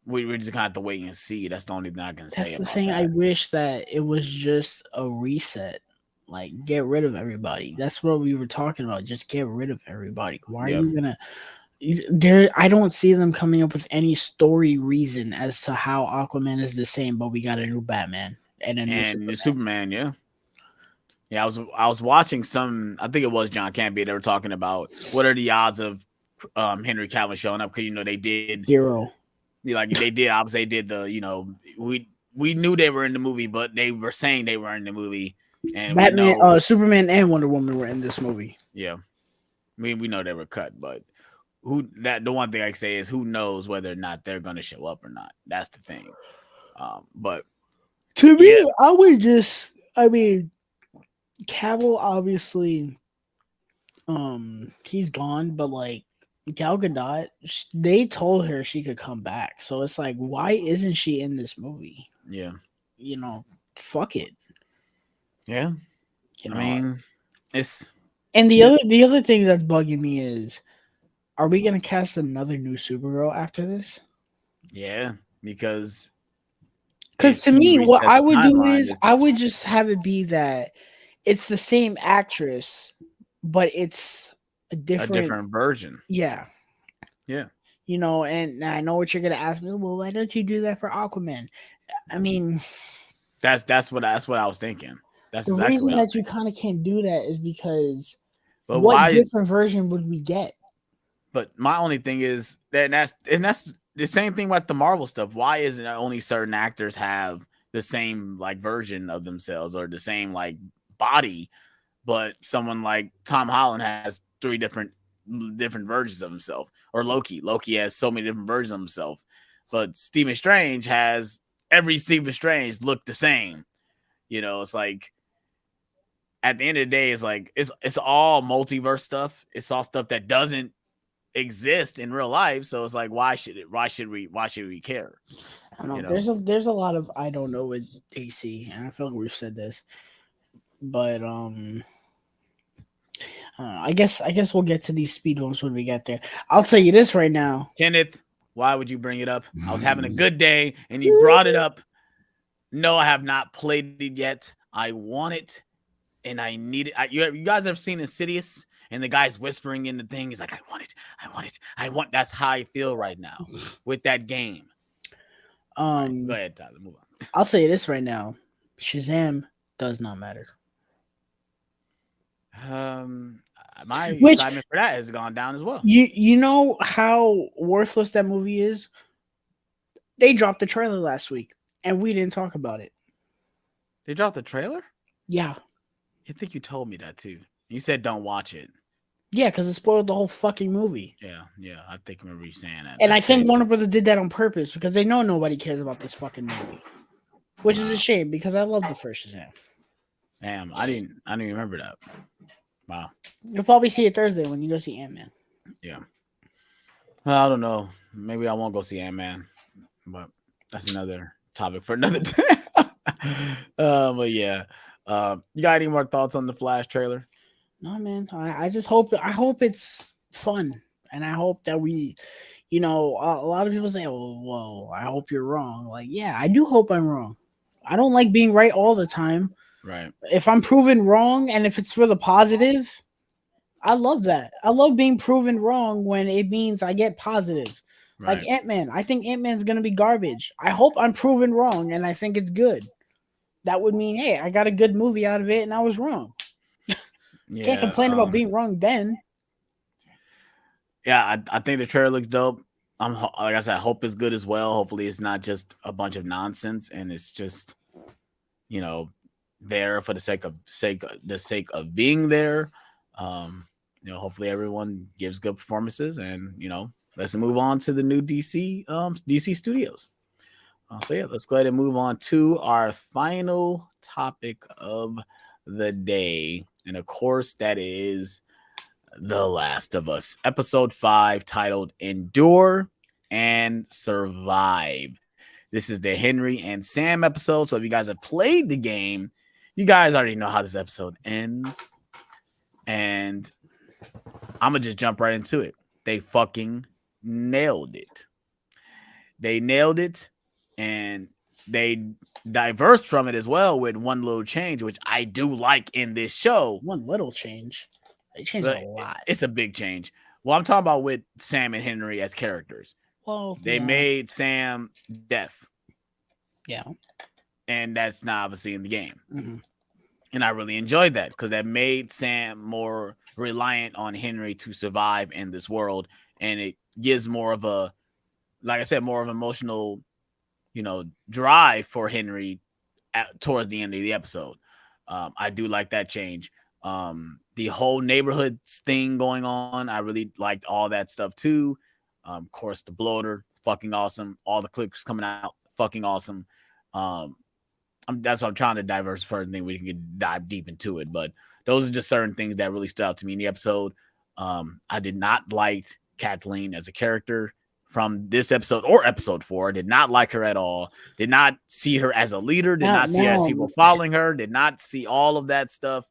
We're just gonna have to wait and see. That's the only thing I can say. That's the thing. I wish that it was just a reset. Like, get rid of everybody. That's what we were talking about. Just get rid of everybody. Why are you gonna? I don't see them coming up with any story reason as to how Aquaman is the same, but we got a new Batman and a new Superman. Superman, yeah. Yeah, I was watching some. I think it was John Campbell. They were talking about what are the odds of Henry Cavill showing up, because they did 0. Like they did. Obviously, they did the we knew they were in the movie, but they were saying they were in the movie. And Batman, Superman, and Wonder Woman were in this movie. Yeah, we know they were cut, but the one thing I can say is who knows whether or not they're going to show up or not. That's the thing. But to me, I mean, Cavill obviously, he's gone, but like Gal Gadot, they told her she could come back, so it's like, why isn't she in this movie? Yeah, fuck it. Yeah, I mean, it's and the other thing that's bugging me is, are we gonna cast another new Supergirl after this? Yeah, because to me, what I would do is I would just have it be that it's the same actress, but it's a different version. Yeah. Yeah. And I know what you're gonna ask me. Well, why don't you do that for Aquaman? I mean, that's what I was thinking. That's the reason that you kind of can't do that is because what different version would we get? But my only thing is that's the same thing with the Marvel stuff. Why isn't it only certain actors have the same like version of themselves or the same like body, but someone like Tom Holland has 3 different versions of himself, or Loki has so many different versions of himself, but Stephen Strange has every Stephen Strange look the same. It's like at the end of the day, it's like it's all multiverse stuff. It's all stuff that doesn't exist in real life. So it's like, why should we care? I don't know. There's a lot of I don't know with DC, and I feel like we've said this, but I guess we'll get to these speed bumps when we get there. I'll tell you this right now, Kenneth. Why would you bring it up? I was having a good day, and you brought it up. No, I have not played it yet. I want it, and I need it. You guys have seen Insidious? And the guy's whispering in the thing. He's like, I want it. That's how I feel right now with that game. Right, go ahead, Tyler. Move on. I'll say this right now. Shazam does not matter. My excitement for that has gone down as well. You know how worthless that movie is? They dropped the trailer last week, and we didn't talk about it. They dropped the trailer? Yeah. I think you told me that too. You said don't watch it. Yeah, because it spoiled the whole fucking movie. Yeah. I think I remember you saying that. And I think Warner Brothers did that on purpose because they know nobody cares about this fucking movie, which is a shame because I love the first Shazam. Damn, I didn't remember that. Wow. You'll probably see it Thursday when you go see Ant-Man. Yeah. Well, I don't know. Maybe I won't go see Ant-Man, but that's another topic for another day. But yeah. You got any more thoughts on the Flash trailer? No, man. I just hope it's fun, and I hope that we, a lot of people say, "Oh, whoa, I hope you're wrong." Like, yeah, I do hope I'm wrong. I don't like being right all the time. Right. If I'm proven wrong, and if it's for the positive, I love that. I love being proven wrong when it means I get positive. Right. Like Ant-Man. I think Ant-Man's gonna be garbage. I hope I'm proven wrong, and I think it's good. That would mean, hey, I got a good movie out of it, and I was wrong. Yeah, can't complain about being wrong then. Yeah, I think the trailer looks dope. Like I said, I hope it's good as well. Hopefully it's not just a bunch of nonsense and it's just, there for the sake of being there. Hopefully everyone gives good performances and, let's move on to the new DC studios. So yeah, let's go ahead and move on to our final topic of the day. And of course, that is The Last of Us, episode 5, titled Endure and Survive. This is the Henry and Sam episode. So if you guys have played the game, you guys already know how this episode ends. And I'm going to just jump right into it. They fucking nailed it. They nailed it. And they diversed from it as well with one little change, which I do like in this show. One little change. They changed a lot. It's a big change. Well, I'm talking about with Sam and Henry as characters. Well, they made Sam deaf. Yeah. And that's not obviously in the game. Mm-hmm. And I really enjoyed that because that made Sam more reliant on Henry to survive in this world. And it gives more of a, like I said, more of an emotional, drive for Henry towards the end of the episode. I do like that change. The whole neighborhood thing going on, I really liked all that stuff too. Of course, the bloater, fucking awesome. All the clips coming out, fucking awesome. That's what I'm trying to diversify. I think we can dive deep into it, but those are just certain things that really stood out to me in the episode. I did not like Kathleen as a character from this episode or episode 4. Did not like her at all. Did not see her as a leader. Did not see her as people following her. Did not see all of that stuff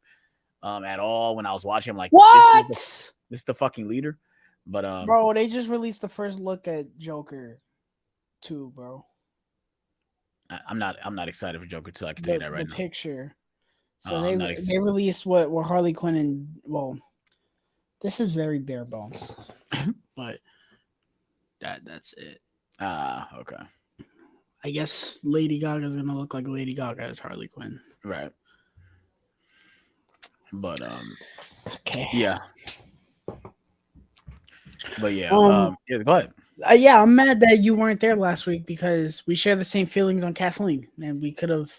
at all. When I was watching, I'm like, what? This is the fucking leader. But bro, they just released the first look at Joker 2, bro. I'm not excited for Joker 2. I can tell you that right now. The picture. So they released what Harley Quinn and this is very bare bones, but that's it. Okay. I guess Lady Gaga is gonna look like Lady Gaga as Harley Quinn, right? But okay, yeah. But yeah, go ahead. Yeah, I'm mad that you weren't there last week because we share the same feelings on Kathleen, and we could have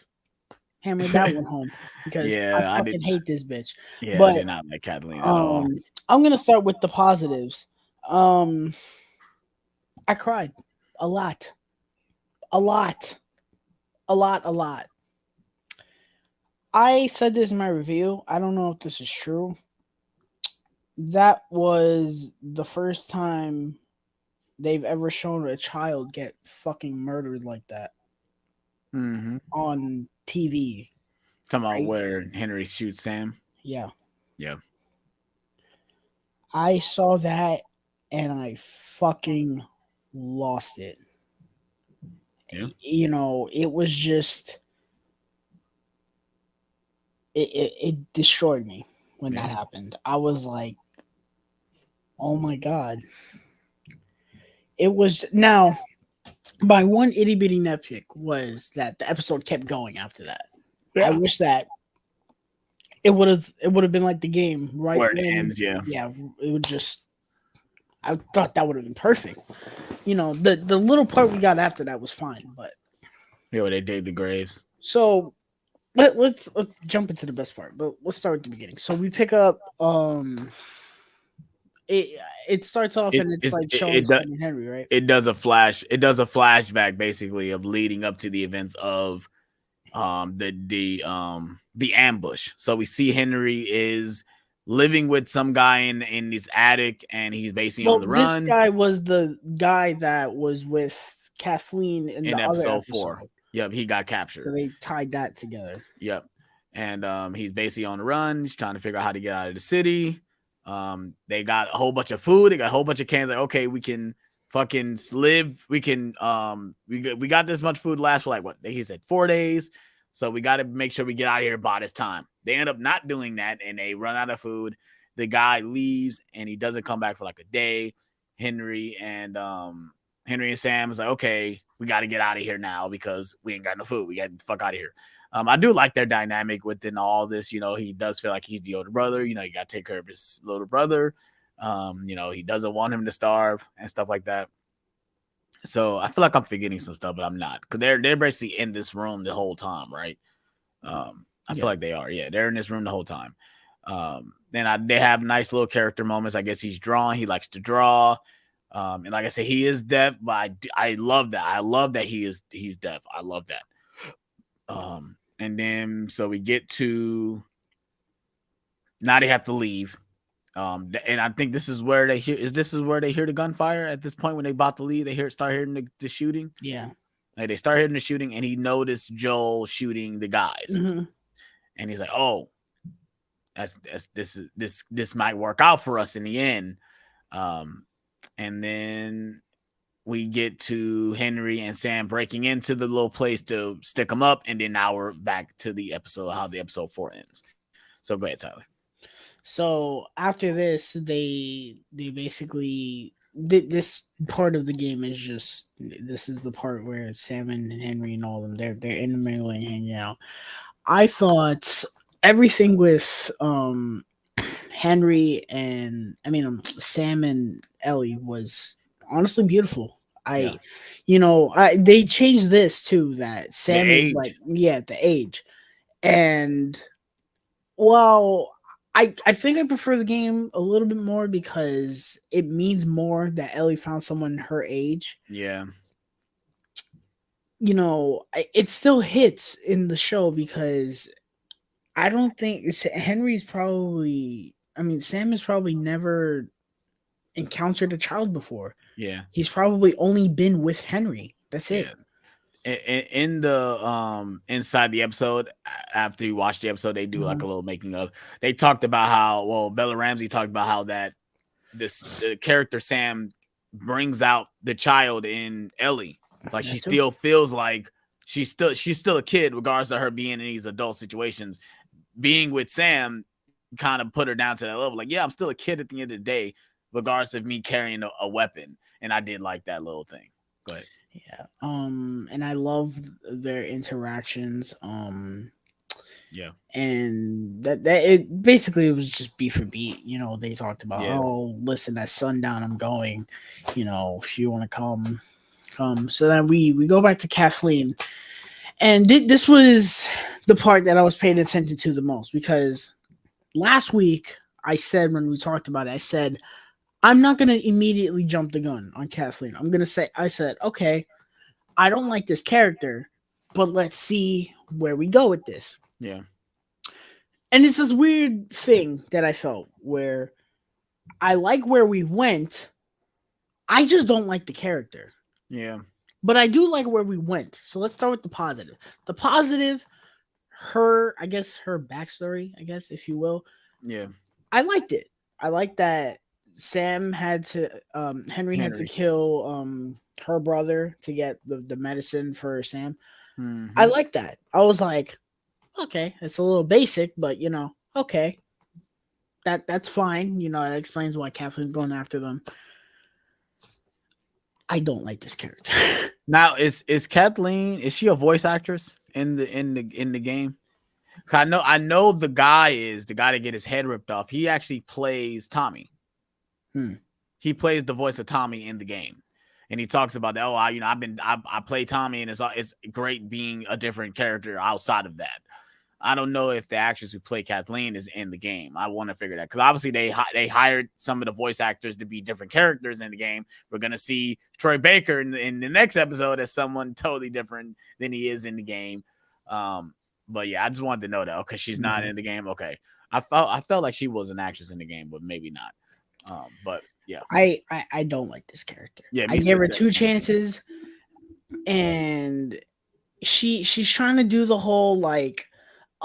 hammered that one home because I fucking hate this bitch. Yeah, but I did not like Kathleen at all. I'm gonna start with the positives. I cried a lot. I said this in my review. I don't know if this is true. That was the first time they've ever shown a child get fucking murdered like that on TV. Talking about where Henry shoots Sam? Yeah. Yeah. I saw that and I fucking lost it. Yeah. It was just it destroyed me when that happened. I was like, oh my God. It was now my one itty bitty nitpick was that the episode kept going after that. Yeah. I wish that it would have been like the game, right? Where it ends, yeah. It would just. I thought that would have been perfect. The little part we got after that was fine, but yeah, they dig the graves. So let's jump into the best part, but let's start at the beginning. So we pick up. It starts off and it's like showing Henry, right? It does a flashback basically of leading up to the events of the ambush. So we see Henry is living with some guy in his attic and he's basically on the run. This guy was the guy that was with Kathleen in the other episode 4. Yep, he got captured. So they tied that together. Yep. And he's basically on the run. He's trying to figure out how to get out of the city. They got a whole bunch of food. They got a whole bunch of cans. Like, okay, we can fucking live. We can we got this much food last for like what he said 4 days. So we got to make sure we get out of here by this time. They end up not doing that and they run out of food. The guy leaves and he doesn't come back for like a day. Henry and Sam is like, okay, we got to get out of here now because we ain't got no food. We got to fuck out of here. I do like their dynamic within all this. He does feel like he's the older brother. You got to take care of his little brother. He doesn't want him to starve and stuff like that. So I feel like I'm forgetting some stuff, but I'm not, because they're basically in this room the whole time, right? I feel like they are. Yeah, they're in this room the whole time. Then they have nice little character moments. I guess he's drawing. He likes to draw. And like I said, he is deaf, but I love that. I love that he's deaf. I love that. And then so we get to now they have to leave. And I think this is where they hear the gunfire at this point when they about to leave. They start hearing the shooting. Yeah. Like they start hearing the shooting, and he noticed Joel shooting the guys, and he's like, "Oh, this might work out for us in the end." And then we get to Henry and Sam breaking into the little place to stick them up, and then now we're back to the episode, how the episode 4 ends. So go ahead, Tyler. So after this, they basically this part of the game is just this is the part where Sam and Henry and all of them they're intermingling, hanging out. I thought everything with Henry and Sam and Ellie was honestly beautiful. Yeah. They changed this too that The Sam is like age. the age. And well, I think I prefer the game a little bit more because it means more that Ellie found someone her age. Yeah. It still hits in the show because I don't think Henry's probably. I mean, Sam has probably never encountered a child before. Yeah. He's probably only been with Henry. That's it. Yeah. In the inside the episode, after you watch the episode, they do like a little making of. They talked about how Bella Ramsey talked about how that the character Sam brings out the child in Ellie. Like she still feels like she's still a kid, regardless of her being in these adult situations. Being with Sam kind of put her down to that level. Like, yeah, I'm still a kid at the end of the day, regardless of me carrying a weapon. And I did like that little thing. Go ahead. Yeah. And I love their interactions. Yeah. And that it basically was just beat for beat. They talked about, oh, listen, at sundown I'm going. If you want to come. So then we go back to Kathleen, and this was the part that I was paying attention to the most because last week I said when we talked about it, I said I'm not gonna immediately jump the gun on Kathleen. I said, okay, I don't like this character, but let's see where we go with this. Yeah. And it's this weird thing that I felt where I like where we went. I just don't like the character. Yeah. But I do like where we went. So let's start with the positive. The positive, her backstory, if you will. Yeah. I liked it. I like that Sam had to Henry had to kill her brother to get the medicine for Sam. Mm-hmm. I like that. I was like, okay, it's a little basic, but okay. That's fine. It explains why Kathleen's going after them. I don't like this character. Now, is Kathleen, is she a voice actress in the game? I know the guy that get his head ripped off. He actually plays Tommy. He plays the voice of Tommy in the game, and he talks about that. I play Tommy, and it's great being a different character outside of that. I don't know if the actress who played Kathleen is in the game. I want to figure that because obviously they hired some of the voice actors to be different characters in the game. We're gonna see Troy Baker in the next episode as someone totally different than he is in the game. But yeah, I just wanted to know that because she's not in the game. Okay, I felt like she was an actress in the game, but maybe not. But yeah, I don't like this character. Yeah, I gave her 2 chances, and she's trying to do the whole like,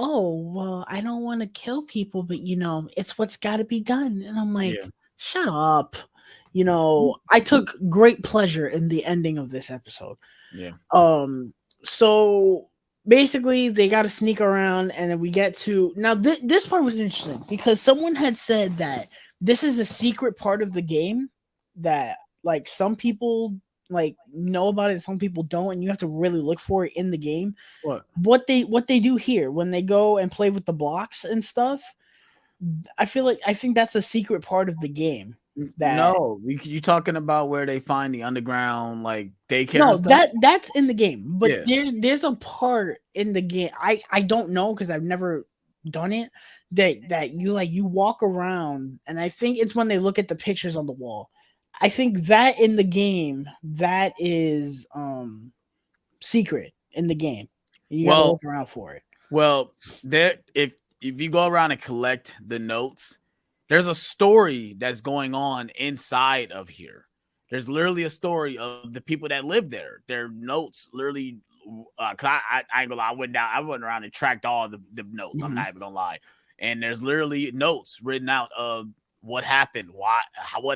oh well, I don't want to kill people, but it's what's got to be done, and I'm like, shut up. I took great pleasure in the ending of this episode. Yeah. So basically they got to sneak around, and then we get to now. This part was interesting because someone had said that this is a secret part of the game that like some people like know about it, some people don't, and you have to really look for it in the game. What they do here when they go and play with the blocks and stuff, I think that's a secret part of the game. No, you talking about where they find the underground like daycare? No, that's in the game, but there's a part in the game I don't know because I've never done it that you walk around, and I think it's when they look at the pictures on the wall. I think that in the game that is secret in the game. You gotta look around for it. Well, if you go around and collect the notes, there's a story that's going on inside of here. There's literally a story of the people that live there. Their notes literally. Cause I ain't gonna lie, I went around and tracked all the notes. Mm-hmm. I'm not even gonna lie. And there's literally notes written out of what happened,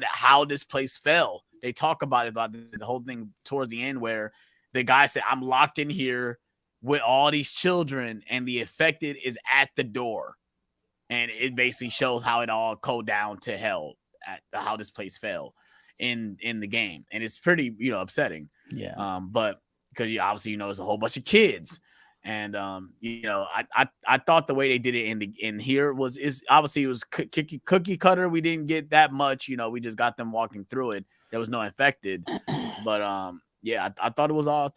how this place fell. They talk about it, about the whole thing towards the end where the guy said, I'm locked in here with all these children and the affected is at the door. and it basically shows how it all go down to hell at how this place fell in the game, and it's pretty upsetting. Yeah. But because obviously it's a whole bunch of kids, and I thought the way they did it in here is obviously it was cookie cutter. We didn't get that much, we just got them walking through it. There was no infected, but yeah, I thought it was all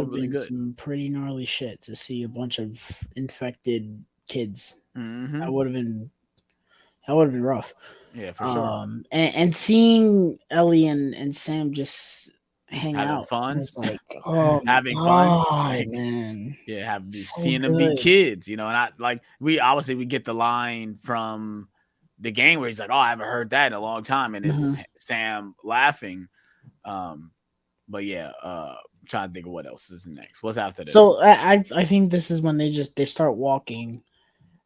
really good. Some pretty gnarly shit to see a bunch of infected kids. Mm-hmm. That would have been rough. Yeah, for sure. And seeing Ellie and Sam just hang having out, fun. It's like, oh, having God, fun, man. Yeah, So seeing them be kids, and we get the line from the game where he's like, "Oh, I haven't heard that in a long time," and it's Sam laughing. But yeah, I'm trying to think of what else is next. What's after this? So I think this is when they start walking.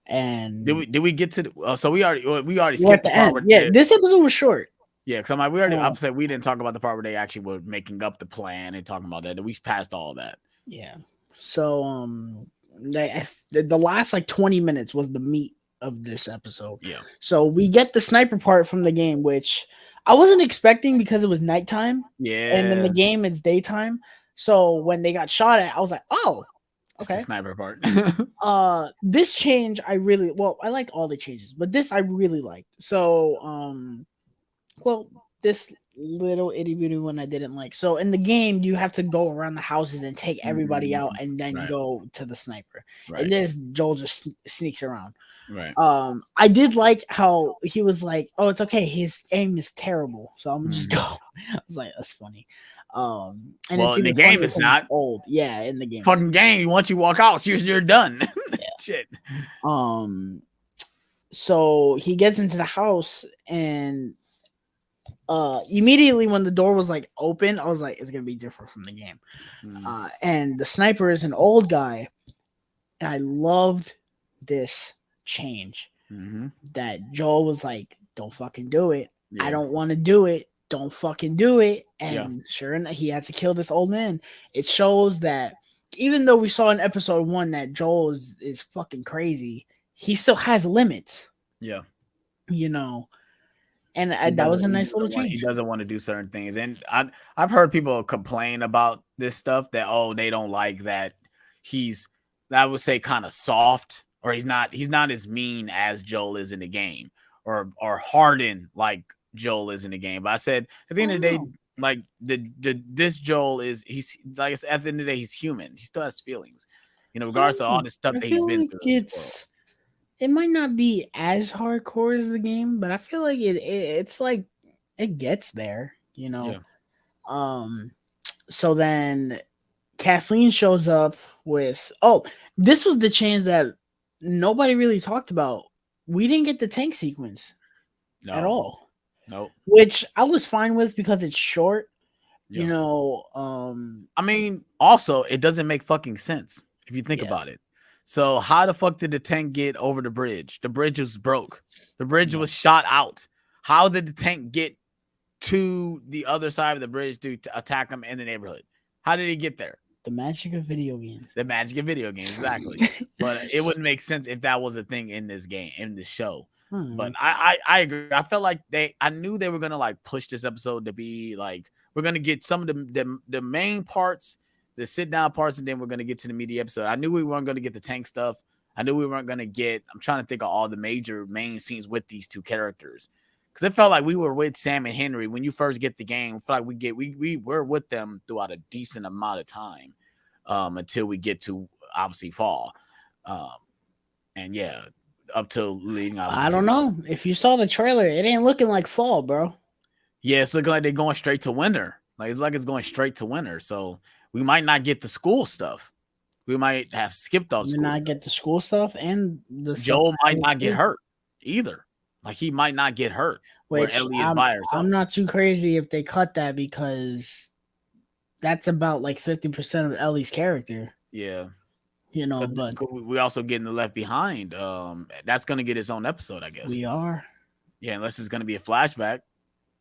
And did we get to so we already skipped the part end. Yeah, this episode was short. Yeah, because I'm saying we didn't talk about the part where they actually were making up the plan and talking about that. We passed all that. Yeah. So the last 20 minutes was the meat of this episode. Yeah. So we get the sniper part from the game, which I wasn't expecting because it was nighttime. Yeah. And in the game it's daytime. So when they got shot at, I was like, oh, okay. It's the sniper part. This change I like all the changes, but this I really liked. So this little itty bitty one I didn't like. So in the game you have to go around the houses and take everybody out and then go to the sniper. Right. And this Joel just sneaks around. Right. I did like how he was like, oh, it's okay, his aim is terrible, so I'm gonna just go. I was like, that's funny. And in the game it's not old. Yeah, in the game. Fucking game, once you walk out, you're done. Yeah. Shit. So he gets into the house and immediately when the door was open, I was like, it's gonna be different from the game. And the sniper is an old guy, and I loved this change that Joel was like, don't fucking do it. I don't want to do it. Don't fucking do it. And sure enough, he had to kill this old man. It shows that even though we saw in episode 1 that Joel is fucking crazy, he still has limits. Yeah. And that was a nice little change. He doesn't want to do certain things. And I've heard people complain about this stuff that, they don't like that he's, I would say, kind of soft, or he's not as mean as Joel is in the game, or hardened like Joel is in the game. But I said at the end of the day, this Joel he's like, at the end of the day, he's human. He still has feelings, regardless of all the stuff that he's been through. It might not be as hardcore as the game, but I feel like it's like it gets there, Yeah. So then Kathleen shows up with this was the change that nobody really talked about. We didn't get the tank sequence at all. Nope. Which I was fine with because it's short. Yeah. I mean, also it doesn't make fucking sense if you think about it. So how the fuck did the tank get over the bridge? The bridge was broke. The bridge was shot out. How did the tank get to the other side of the bridge to attack them in the neighborhood? How did he get there? The magic of video games. The magic of video games, exactly. But it wouldn't make sense if that was a thing in this game, in this show. But I agree. I felt like I knew they were gonna push this episode to be we're gonna get some of the main parts, the sit down parts, and then we're gonna get to the media episode. I knew we weren't gonna get the tank stuff. I knew we weren't gonna get. I'm trying to think of all the major main scenes with these two characters, because it felt like we were with Sam and Henry when you first get the game. I feel like we were with them throughout a decent amount of time, until we get to obviously fall, and yeah, up till leading. I don't know if you saw the trailer. It ain't looking like fall, bro. Yeah, it's looking like they're going straight to winter. It's going straight to winter. So we might not get the school stuff. We might have skipped all school. Not get the school stuff, and the Joel might not get hurt either. He might not get hurt. Which I'm not too crazy if they cut that, because that's about 50% of Ellie's character. Yeah. But we also getting the Left Behind. That's gonna get its own episode, I guess. We are. Yeah, unless it's gonna be a flashback.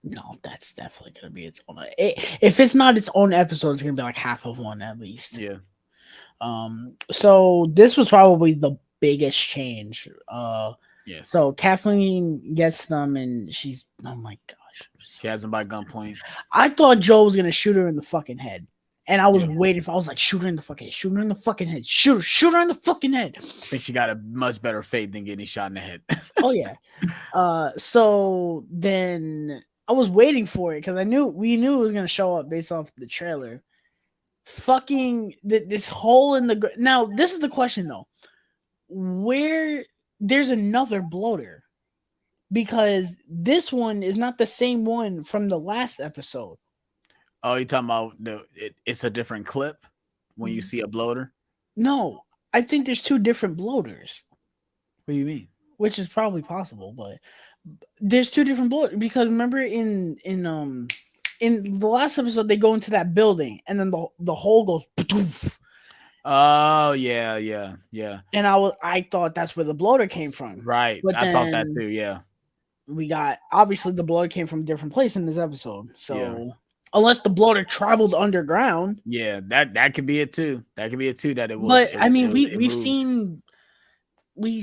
No, that's definitely gonna be its own. If it's not its own episode, it's gonna be half of one at least. Yeah. So this was probably the biggest change. Yes. So Kathleen gets them, and she's, oh my gosh, she has them by gunpoint. I thought Joe was gonna shoot her in the fucking head, and I was waiting for. I was like, shoot her in the fucking head, shoot her in the fucking head, shoot her in the fucking head. I think she got a much better fate than getting shot in the head. Oh yeah. So then I was waiting for it because we knew it was gonna show up based off the trailer. Fucking this hole in the now. This is the question though. Where there's another bloater, because this one is not the same one from the last episode. Oh, you talking about it's a different clip when you see a bloater? No, I think there's two different bloaters. What do you mean? Which is probably possible, but there's two different bloaters, because remember in the last episode they go into that building and then the hole goes poof. Oh yeah. And I thought that's where the bloater came from. Right. But I thought that too, yeah. We got, obviously the bloater came from a different place in this episode. So unless the bloater traveled underground. Yeah, that could be it too. That could be it too. That it was. But it I mean, it we've moved.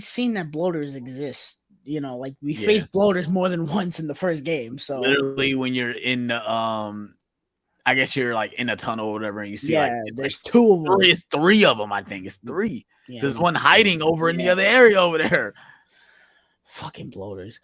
seen that bloaters exist. You know, like we faced bloaters more than once in the first game. So literally, when you're in the I guess you're like in a tunnel or whatever, and you see there's two of them. It's three of them. I think it's three. Yeah, there's one hiding over in the other area over there. Fucking bloaters.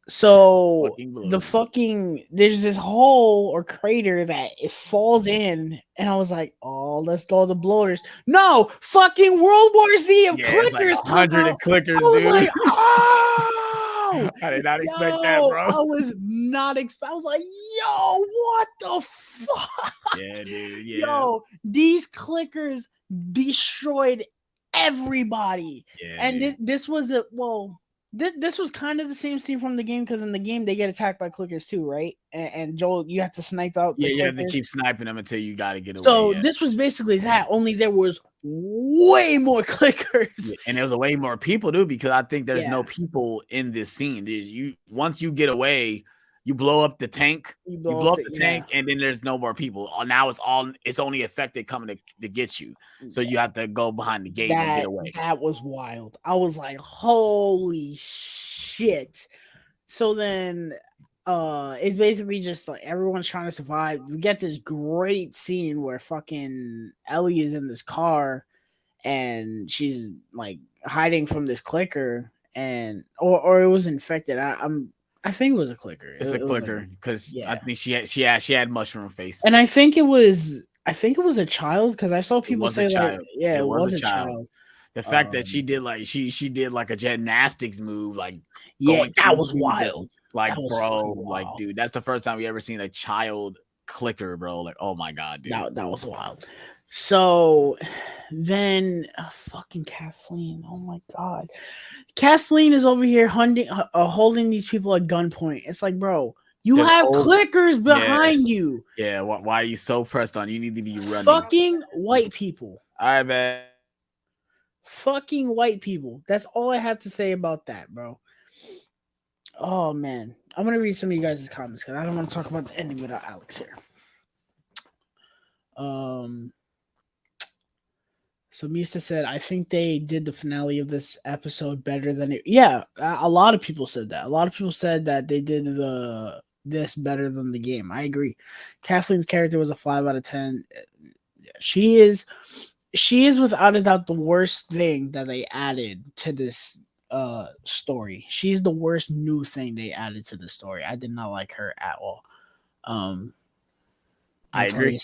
So there's this hole or crater that it falls in, and I was like, oh, let's go the bloaters. No, fucking World War Z of clickers. Like 100 clickers, I was dude. like, oh, I did not expect that, bro. I was like, yo, what the fuck? Yeah, dude. Yeah. Yo, these clickers destroyed everybody. Yeah, and this was this was kind of the same scene from the game, because in the game they get attacked by clickers too, right? And Joel, you have to snipe out. They keep sniping them until you got to get away. So this was basically that. Only there was way more clickers, and there was way more people, dude. Because I think there's no people in this scene. Once you get away, you blow up the tank. You blow up the tank, and then there's no more people. Now it's only affected coming to get you. So you have to go behind the gate and get away. That was wild. I was like, holy shit. So then it's basically just like everyone's trying to survive. We get this great scene where fucking Ellie is in this car and she's like hiding from this clicker, and or it was infected. I think it was a clicker. It's a clicker, because I think she had mushroom face. And I think it was a child, because I saw people say like, it was a child. The fact that she did like a gymnastics move, like that was wild. Like, bro, like, dude, that's the first time we ever seen a child clicker, bro. Like, oh my god, dude, that was wild. So then fucking Kathleen, oh my god, Kathleen is over here holding these people at gunpoint. It's like, bro, you have clickers behind you. Yeah, why are you so pressed on? You need to be running. Fucking white people. All right, man. Fucking white people. That's all I have to say about that, bro. Oh man, I'm gonna read some of you guys' comments because I don't want to talk about the ending without Alex here. So Misa said, I think they did the finale of this episode better than it. Yeah, a lot of people said that. A lot of people said that they did this better than the game. I agree. Kathleen's character was a 5 out of 10. She is without a doubt the worst thing that they added to this story. She's the worst new thing they added to the story. I did not like her at all. I agree.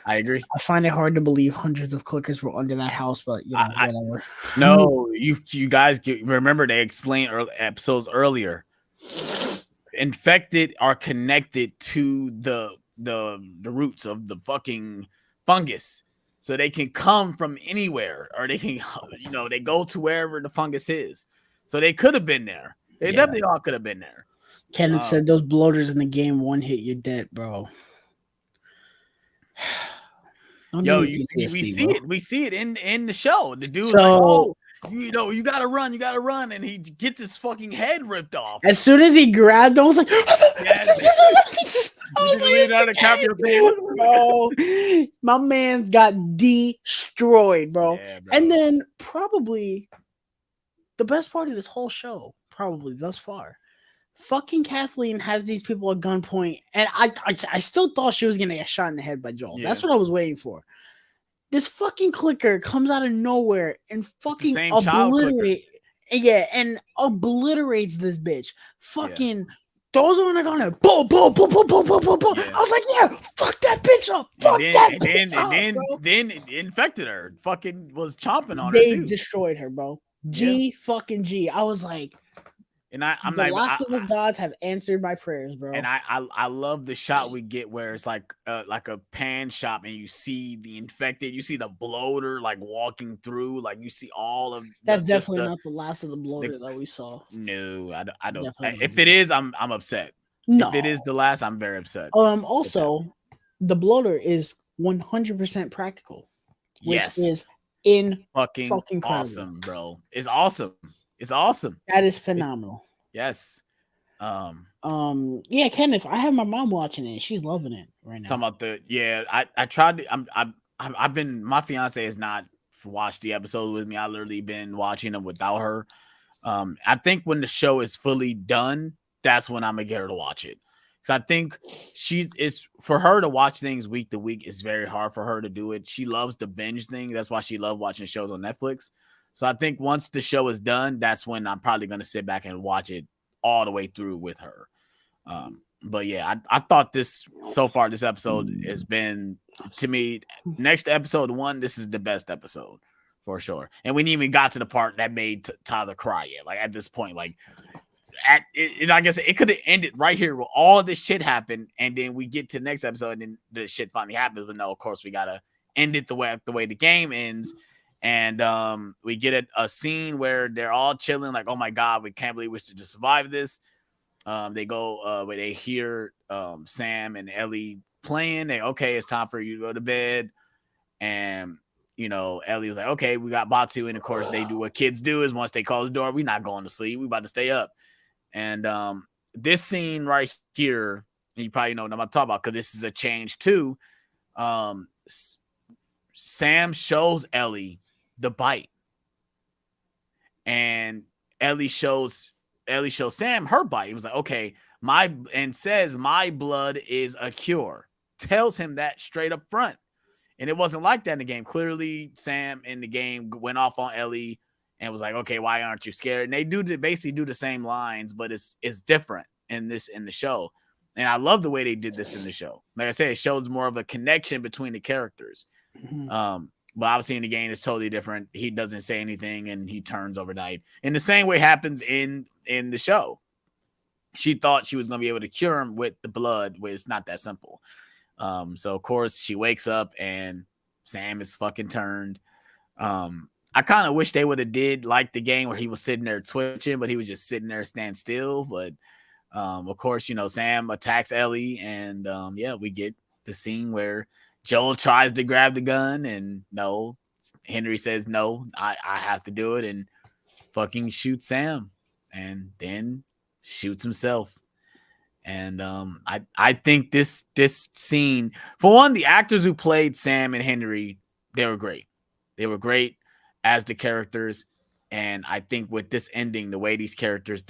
I agree. I find it hard to believe hundreds of clickers were under that house, but you know, whatever. No, you guys remember they explained episodes earlier. Infected are connected to the roots of the fucking fungus, so they can come from anywhere, or they can, they go to wherever the fungus is. So they could have been there. They definitely all could have been there. Kenneth said those bloaters in the game, one hit, you're dead, bro. Yo, we see it in the show. The dude's like, oh, you gotta run, and he gets his fucking head ripped off. As soon as he grabbed, I was like, bro, my man's got destroyed, bro. Yeah, bro. And then probably the best part of this whole show, probably thus far, fucking Kathleen has these people at gunpoint, and I still thought she was gonna get shot in the head by Joel. Yeah. That's what I was waiting for. This fucking clicker comes out of nowhere and fucking same child clicker. and obliterates this bitch. Fucking throws her in a gun and boom, boom, boom, boom, boom, boom, boom, boom. Yeah. I was like, yeah, fuck that bitch up. Fuck that bitch up, bro. Then it infected her. Fucking was chomping on her They too. destroyed her, bro. Fucking G. I was like, and I'm the like, Last of Us gods have answered my prayers, bro. And I love the shot we get where it's like a pan shot and you see the infected, you see the bloater like walking through, like you see all of. That's definitely not the last of the bloater that we saw. No, I don't. If it is, I'm upset. No, if it is the last, I'm very upset. Also, the bloater is 100% practical, which is fucking awesome, bro. It's awesome. It's awesome. That is phenomenal. Yes. Yeah, Kenneth, I have my mom watching it. She's loving it right now. Talking about I tried to. I've been. My fiance has not watched the episode with me. I literally been watching them without her. I think when the show is fully done, that's when I'm gonna get her to watch it. Because I think it's for her to watch things week to week is very hard for her to do it. She loves the binge thing. That's why she loves watching shows on Netflix. So I think once the show is done, that's when I'm probably gonna sit back and watch it all the way through with her. But yeah, I thought this episode has been, to me, next to episode 1, this is the best episode for sure. And we didn't even got to the part that made Tyler cry yet. Like at this point, like I guess it could have ended right here where all of this shit happened, and then we get to the next episode and then the shit finally happens. But no, of course we gotta end it the way the game ends. And we get a scene where they're all chilling, like, oh my God, we can't believe we should just survive this. They go where they hear Sam and Ellie playing. Okay, it's time for you to go to bed. And Ellie was like, okay, we got Batu. And of course, they do what kids do is once they close the door, we're not going to sleep. We about to stay up. And this scene right here, you probably know what I'm talking about because this is a change too. Sam shows Ellie the bite, and Ellie shows Sam her bite. He was like, okay, says my blood is a cure. Tells him that straight up front. And it wasn't like that in the game. Clearly, Sam in the game went off on Ellie and was like, okay, why aren't you scared? And they basically do the same lines, but it's different in the show. And I love the way they did this in the show. Like I said, it shows more of a connection between the characters. Mm-hmm. But obviously in the game, it's totally different. He doesn't say anything and he turns overnight. In the same way happens in the show. She thought she was going to be able to cure him with the blood, where it's not that simple. So of course she wakes up and Sam is fucking turned. I kind of wish they would have did like the game where he was sitting there twitching, but he was just sitting there stand still. But of course, Sam attacks Ellie, and we get the scene where Joel tries to grab the gun, and no, Henry says no, I have to do it, and fucking shoots Sam, and then shoots himself. And I think this scene, for one, the actors who played Sam and Henry, they were great. They were great as the characters. And I think with this ending, the way these characters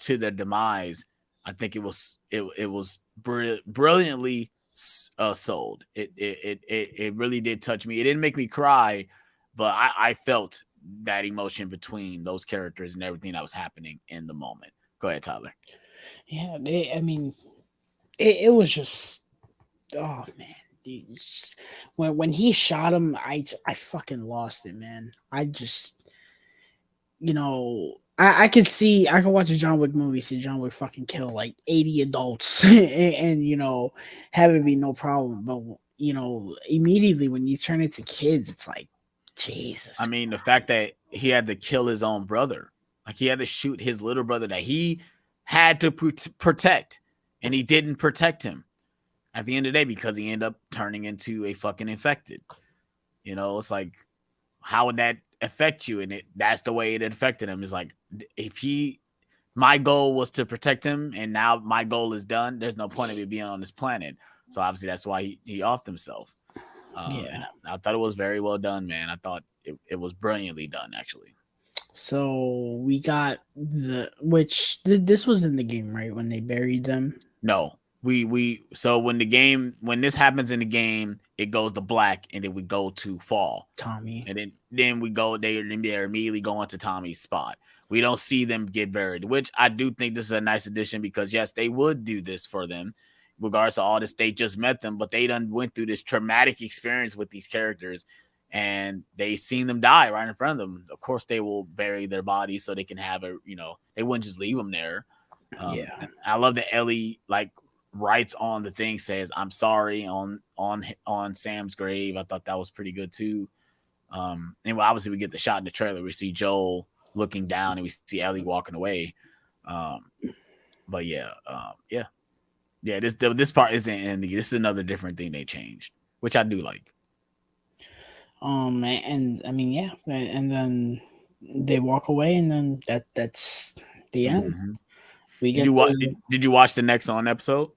to their demise, I think it was brilliantly sold. It really did touch me. It didn't make me cry, but I felt that emotion between those characters and everything that was happening in the moment. Go ahead, Tyler. Yeah, it was just, oh man, when he shot him, I fucking lost it, man. I just, I could watch a John Wick movie, see John Wick fucking kill like 80 adults and have it be no problem. But, immediately when you turn it to kids, it's like, Jesus. I mean, the fact that he had to kill his own brother, like he had to shoot his little brother that he had to protect, and he didn't protect him at the end of the day because he ended up turning into a fucking infected. It's like, how would that affect you? And that's the way it affected him. Is like, my goal was to protect him, and now my goal is done. There's no point of it being on this planet. So obviously that's why he offed himself. I thought it was very well done, man. I thought it was brilliantly done, actually. So we got this was in the game, right? When they buried them. No, so when this happens in the game, it goes to black, and then we go to fall. Tommy. And then we go, they're immediately going to Tommy's spot. We don't see them get buried, which I do think this is a nice addition because yes, they would do this for them, regardless of all this. They just met them, but they done went through this traumatic experience with these characters, and they seen them die right in front of them. Of course, they will bury their bodies so they can have they wouldn't just leave them there. Yeah. I love that Ellie writes on the thing, says "I'm sorry" on Sam's grave. I thought that was pretty good too. And obviously we get the shot in the trailer. We see Joel looking down and we see Ellie walking away. But yeah. This part isn't in this is another different thing they changed, which I do like. And I mean, yeah, and then they walk away, and then that's the end. Mm-hmm. We get did you watch the next on episode?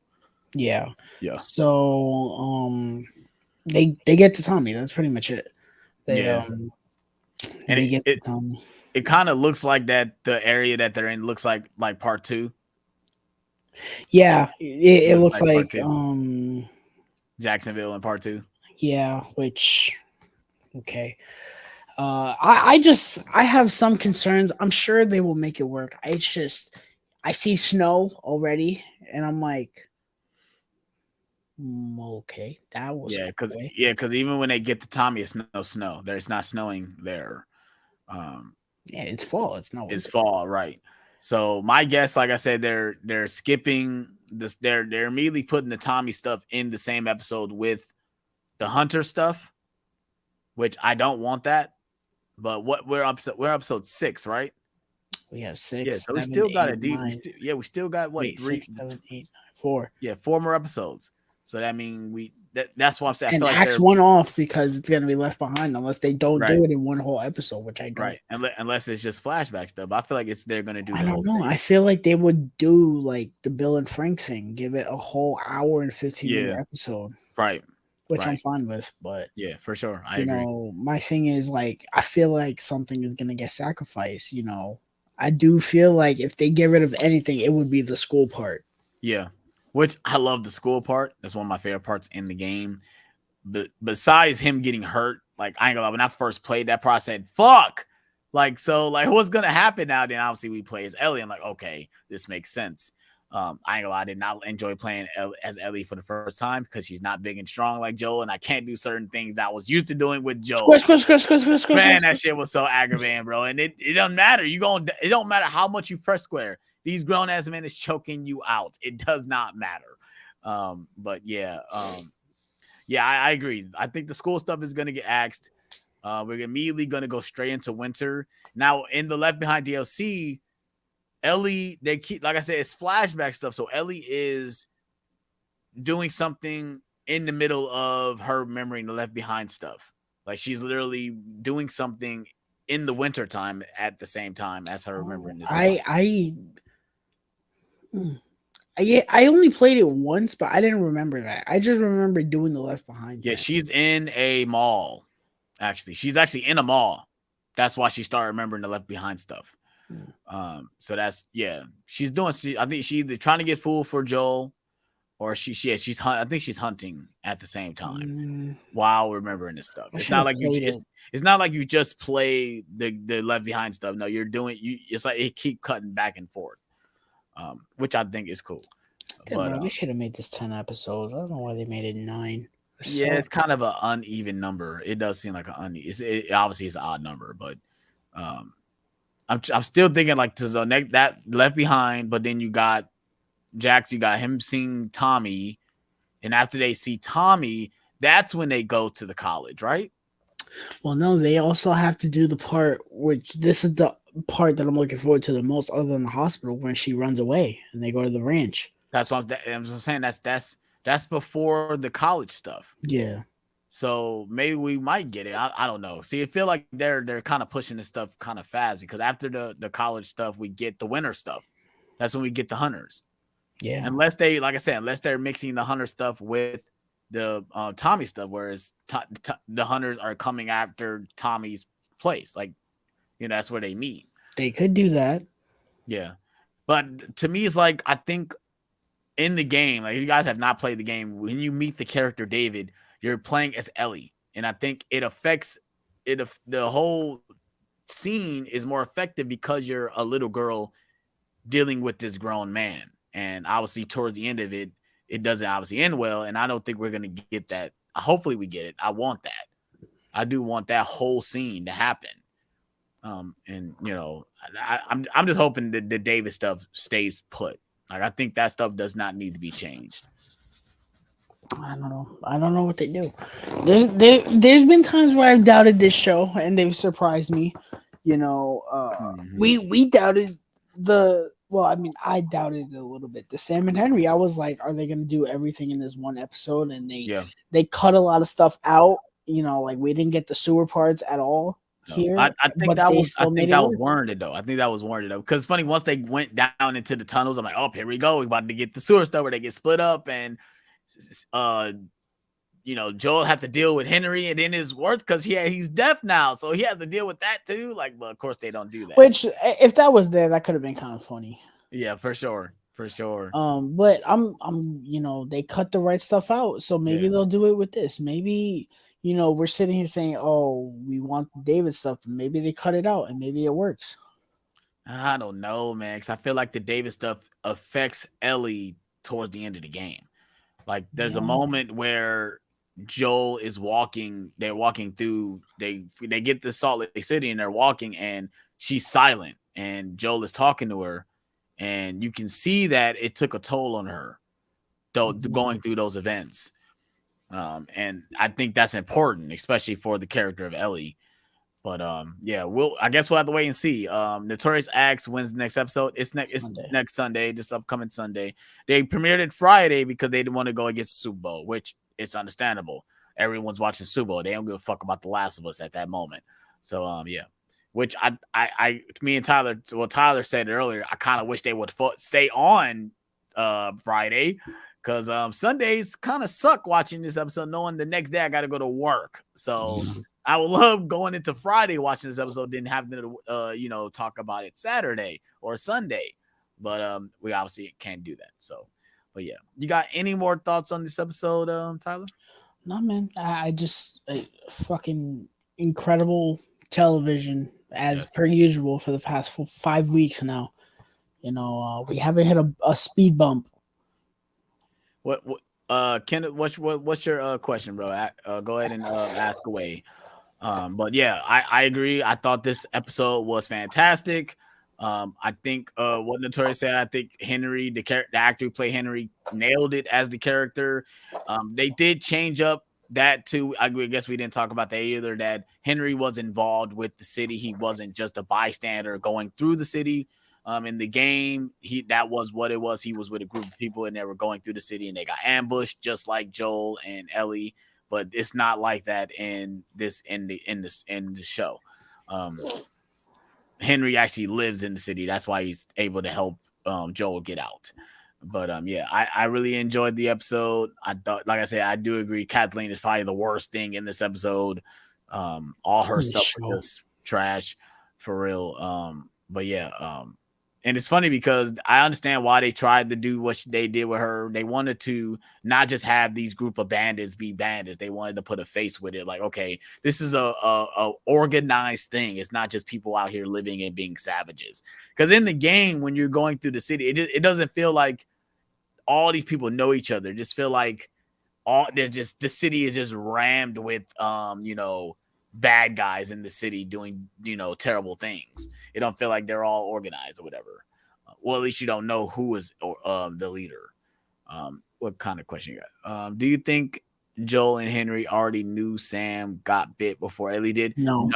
Yeah. Yeah. So they get to Tommy. That's pretty much it. They get to Tommy. It kind of looks like that the area that they're in looks like part 2. Yeah, it looks like Jacksonville in part 2. Yeah, which okay. I have some concerns. I'm sure they will make it work. I see snow already, and I'm like, okay, that was because even when they get to Tommy, it's no snow. There's not snowing there. Yeah, it's fall. It's not. It's fall, right? So my guess, like I said, they're skipping this. They're immediately putting the Tommy stuff in the same episode with the Hunter stuff, which I don't want that. But we're episode 6, right? We have 6. Yeah, so we still got a deep. We still got what? 6, 7, 8, 9, 4. Yeah, 4 more episodes. So that means that's what I'm saying. And axe one off because it's gonna be left behind unless they don't do it in one whole episode, which I don't. Right, unless it's just flashback stuff. I feel like they're gonna do. I don't know. I feel like they would do like the Bill and Frank thing, give it a whole hour and 15-minute episode. Right. Which I'm fine with, but yeah, for sure. I agree. My thing is I feel like something is gonna get sacrificed. I do feel like if they get rid of anything, it would be the school part. Yeah. Which I love the school part. That's one of my favorite parts in the game. But besides him getting hurt, I ain't gonna lie, when I first played that part, I said, fuck. What's gonna happen now? Then obviously we play as Ellie. I'm like, okay, this makes sense. I ain't gonna lie, I did not enjoy playing as Ellie for the first time because she's not big and strong like Joel, and I can't do certain things that I was used to doing with Joel. Man, that shit was so aggravating, bro. And it doesn't matter. It don't matter how much you press square. These grown ass men is choking you out. It does not matter. But yeah, I agree. I think the school stuff is gonna get axed. We're immediately gonna go straight into winter. Now in the Left Behind DLC, Ellie, they keep, like I said, it's flashback stuff. So Ellie is doing something in the middle of her remembering the Left Behind stuff. She's literally doing something in the winter time at the same time as her remembering this. I only played it once, but I didn't remember that. I just remember doing the Left Behind. Yeah, she's in a mall. Actually, she's actually in a mall. That's why she started remembering the Left Behind stuff. So that's she's doing. I think she's either trying to get food for Joel, or she's I think she's hunting at the same time while remembering this stuff. It's not like it's not like you just play the Left Behind stuff. No, you're doing it's like it keep cutting back and forth, which I think is cool. But they should have made this 10 episodes. I don't know why they made it 9. It's kind of an uneven number. It does seem like it obviously it's an odd number, but I'm still thinking to the next that Left Behind, but then you got Jax, you got him seeing Tommy, and after they see Tommy, that's when they go to the college, right? Well, no, they also have to do the part which this is the part that I'm looking forward to the most, other than the hospital, when she runs away and they go to the ranch. That's what I'm saying. That's before the college stuff. Yeah. So maybe we might get it. I don't know. See, I feel like they're kind of pushing this stuff kind of fast because after the college stuff, we get the winter stuff. That's when we get the hunters. Yeah. Unless they, like I said, unless they're mixing the hunter stuff with the Tommy stuff, whereas the hunters are coming after Tommy's place. That's where they meet. They could do that. Yeah. But to me, it's like, I think in the game, like, if you guys have not played the game, when you meet the character David, you're playing as Ellie. And I think it affects it. The whole scene is more effective because you're a little girl dealing with this grown man. And obviously, towards the end of it, it doesn't obviously end well. And I don't think we're going to get that. Hopefully, we get it. I want that. I do want that whole scene to happen. And I'm just hoping that the David stuff stays put. Like, I think that stuff does not need to be changed. I don't know what they do. There's been times where I've doubted this show and they've surprised me. We doubted I doubted it a little bit. The Sam and Henry, I was like, are they gonna do everything in this one episode? And they cut a lot of stuff out. Like we didn't get the sewer parts at all here. I think that was warranted though. I think that was warranted though. Because it's funny, once they went down into the tunnels, I'm like, oh, here we go. We about to get the sewer stuff where they get split up, and Joel had to deal with Henry, and then his worth because he's deaf now, so he has to deal with that too. Like, but of course they don't do that. Which, if that was there, that could have been kind of funny. Yeah, for sure. But they cut the right stuff out, so maybe they'll do it with this. Maybe we're sitting here saying, oh, we want David stuff, but maybe they cut it out and maybe it works. I don't know, man, because I feel like the David stuff affects Ellie towards the end of the game. Like, there's a moment where Joel is walking. They're walking through. They get to Salt Lake City and they're walking, and she's silent. And Joel is talking to her, and you can see that it took a toll on her, going through those events. And I think that's important, especially for the character of Ellie. But I guess we'll have to wait and see. Notorious asks when's the next episode. It's next Sunday, this upcoming Sunday. They premiered it Friday because they didn't want to go against the Super Bowl, which it's understandable. Everyone's watching Super Bowl. They don't give a fuck about The Last of Us at that moment. So which me and Tyler, well, Tyler said earlier, I kind of wish they would stay on Friday, because Sundays kind of suck watching this episode, knowing the next day I got to go to work. So I would love going into Friday watching this episode, didn't have to talk about it Saturday or Sunday, but we obviously can't do that. So, but yeah, you got any more thoughts on this episode, Tyler? No, man. I just fucking incredible television as per usual for the past 5 weeks now. We haven't hit a speed bump. What Kenneth, what's your question, bro? Go ahead and ask away. But yeah, I agree. I thought this episode was fantastic. I think what Notorious said, I think Henry, the actor who played Henry, nailed it as the character. They did change up that too. I guess we didn't talk about that either, that Henry was involved with the city. He wasn't just a bystander going through the city. In the game, that was what it was. He was with a group of people and they were going through the city and they got ambushed, just like Joel and Ellie. But it's not like that in the show. Henry actually lives in the city. That's why he's able to help Joel get out. But I really enjoyed the episode. I thought, like I said, I do agree. Kathleen is probably the worst thing in this episode. All her stuff was just trash, for real. But yeah, and it's funny because I understand why they tried to do what they did with her. They wanted to not just have these group of bandits be bandits. They wanted to put a face with it. Like, okay, this is a organized thing. It's not just people out here living and being savages. Because in the game, when you're going through the city, it doesn't feel like all these people know each other. It just feel like the city is just rammed with bad guys in the city doing terrible things. It don't feel like they're all organized or whatever. Well, at least you don't know who is the leader. What kind of question you got? Do you think Joel and Henry already knew Sam got bit before Ellie did? No,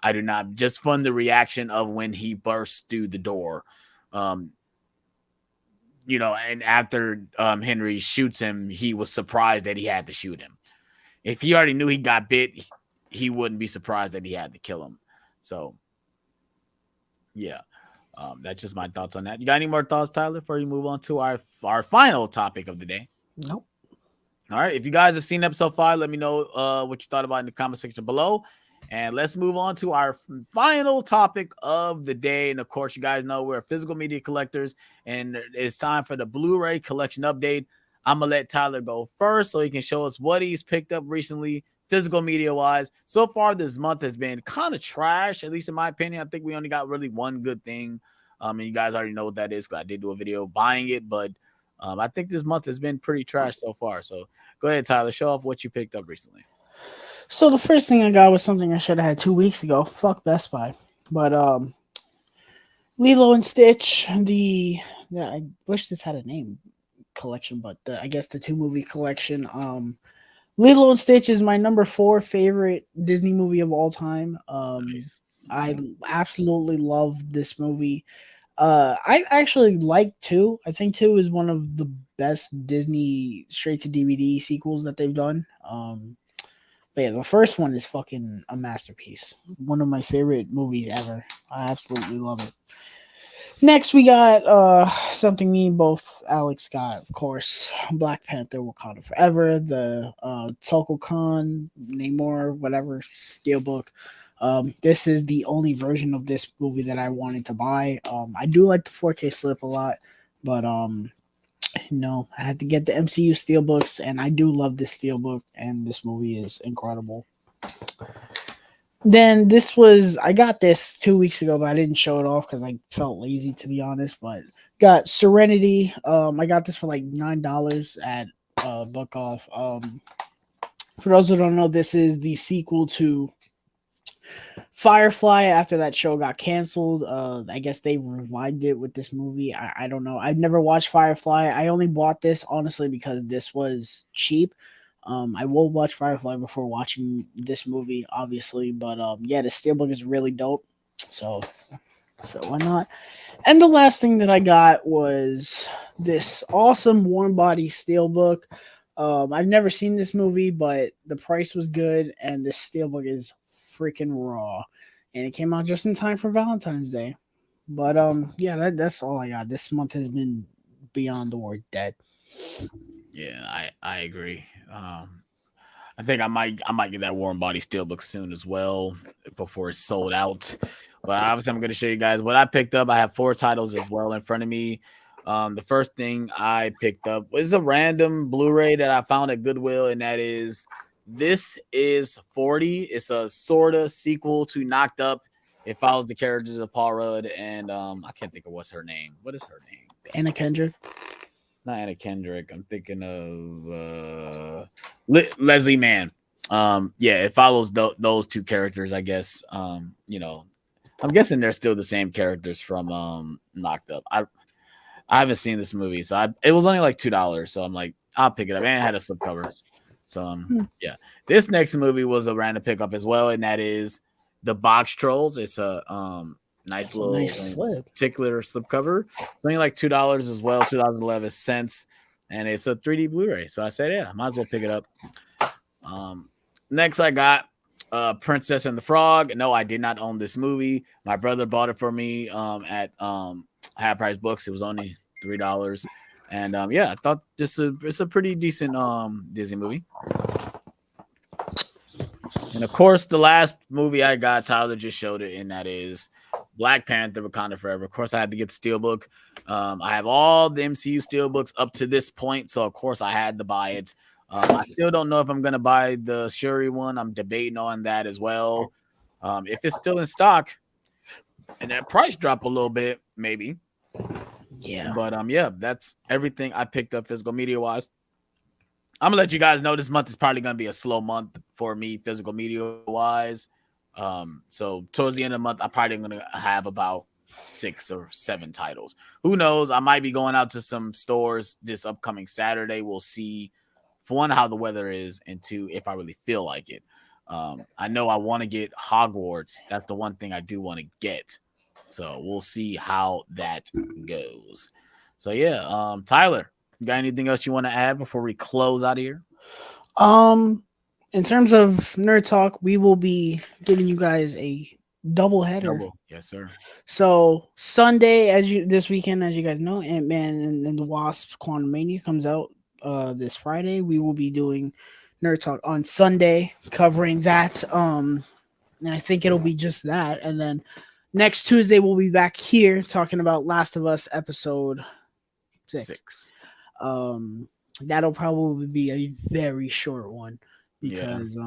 I do not. Just from the reaction of when he burst through the door, and after Henry shoots him, he was surprised that he had to shoot him. If he already knew he got bit, he wouldn't be surprised that he had to kill him. So, yeah, that's just my thoughts on that. You got any more thoughts, Tyler, before you move on to our final topic of the day? Nope. All right. If you guys have seen episode 5, let me know what you thought about in the comment section below. And let's move on to our final topic of the day. And of course, you guys know we're physical media collectors, and it's time for the Blu-ray collection update. I'm gonna let Tyler go first so he can show us what he's picked up recently, physical media wise. So far, this month has been kind of trash, at least in my opinion. I think we only got really one good thing. And you guys already know what that is because I did do a video buying it, but I think this month has been pretty trash so far. So go ahead, Tyler, show off what you picked up recently. So the first thing I got was something I should have had 2 weeks ago. Fuck Best Buy. But Lilo and Stitch, I wish this had a name collection, but I guess the 2 movie collection. Lilo and Stitch is my number 4 favorite Disney movie of all time. Nice. I absolutely love this movie. I actually like 2. I think 2 is one of the best Disney straight to DVD sequels that they've done. But yeah, the first one is fucking a masterpiece. One of my favorite movies ever. I absolutely love it. Next, we got something me and both Alex got, of course. Black Panther Wakanda Forever, the Toko Khan, Namor, whatever, steelbook. This is the only version of this movie that I wanted to buy. I do like the 4K slip a lot, but I had to get the MCU steelbooks, and I do love this steelbook, and this movie is incredible. Then I got this 2 weeks ago, but I didn't show it off because I felt lazy, to be honest. But got Serenity. I got this for like $9 at Book Off. For those who don't know, this is the sequel to Firefly after that show got canceled. I guess they revived it with this movie. I don't know. I've never watched Firefly. I only bought this honestly because this was cheap. I will watch Firefly before watching this movie, obviously, but yeah, the steelbook is really dope. So why not? And the last thing that I got was this awesome Warm Body steelbook. I've never seen this movie, but the price was good, and this steelbook is freaking raw, and it came out just in time for Valentine's Day. But yeah, that's all I got. This month has been beyond the word dead. Yeah, I agree. I think I might get that Warm Body Steelbook soon as well before it's sold out. But obviously, I'm going to show you guys what I picked up. I have 4 titles as well in front of me. The first thing I picked up was a random Blu-ray that I found at Goodwill, and that is This Is 40. It's a sort of sequel to Knocked Up. It follows the characters of Paul Rudd and I can't think of what's her name. What is her name? Anna Kendrick. Not Anna Kendrick. I'm thinking of Leslie Mann. Yeah, it follows those 2 characters, I guess. I'm guessing they're still the same characters from Knocked Up. I haven't seen this movie, so it was only like $2, so I'm like, I'll pick it up, and it had a slipcover. So yeah, this next movie was a random pickup as well, and that is The Box Trolls. It's a nice particular slipcover. It's only like $2 as well, $2.11, and it's a 3D Blu-ray. So I said, yeah, might as well pick it up. Next, I got Princess and the Frog. No, I did not own this movie. My brother bought it for me at Half Price Books. It was only $3, and yeah, I thought it's a pretty decent Disney movie. And of course, the last movie I got, Tyler just showed it, and that is Black Panther Wakanda Forever. Of course, I had to get the steelbook. I have all the MCU steelbooks up to this point, so of course I had to buy it. I still don't know if I'm gonna buy the Shuri one. I'm debating on that as well. If it's still in stock and that price drop a little bit, maybe. Yeah. But yeah, that's everything I picked up physical media wise. I'm gonna let you guys know this month is probably gonna be a slow month for me, physical media wise. So towards the end of the month, I'm probably gonna have about 6 or 7 titles. Who knows? I might be going out to some stores this upcoming Saturday. We'll see, for one, how the weather is, and 2, if I really feel like it. I know I want to get Hogwarts. That's the one thing I do want to get. So we'll see how that goes. So yeah, Tyler, you got anything else you want to add before we close out of here? In terms of Nerd Talk, we will be giving you guys a double header. Yes, sir. So Sunday, this weekend, as you guys know, Ant-Man and the Wasp: Quantumania comes out this Friday. We will be doing Nerd Talk on Sunday, covering that and I think it'll be just that. And then next Tuesday we'll be back here talking about Last of Us episode 6. That'll probably be a very short one because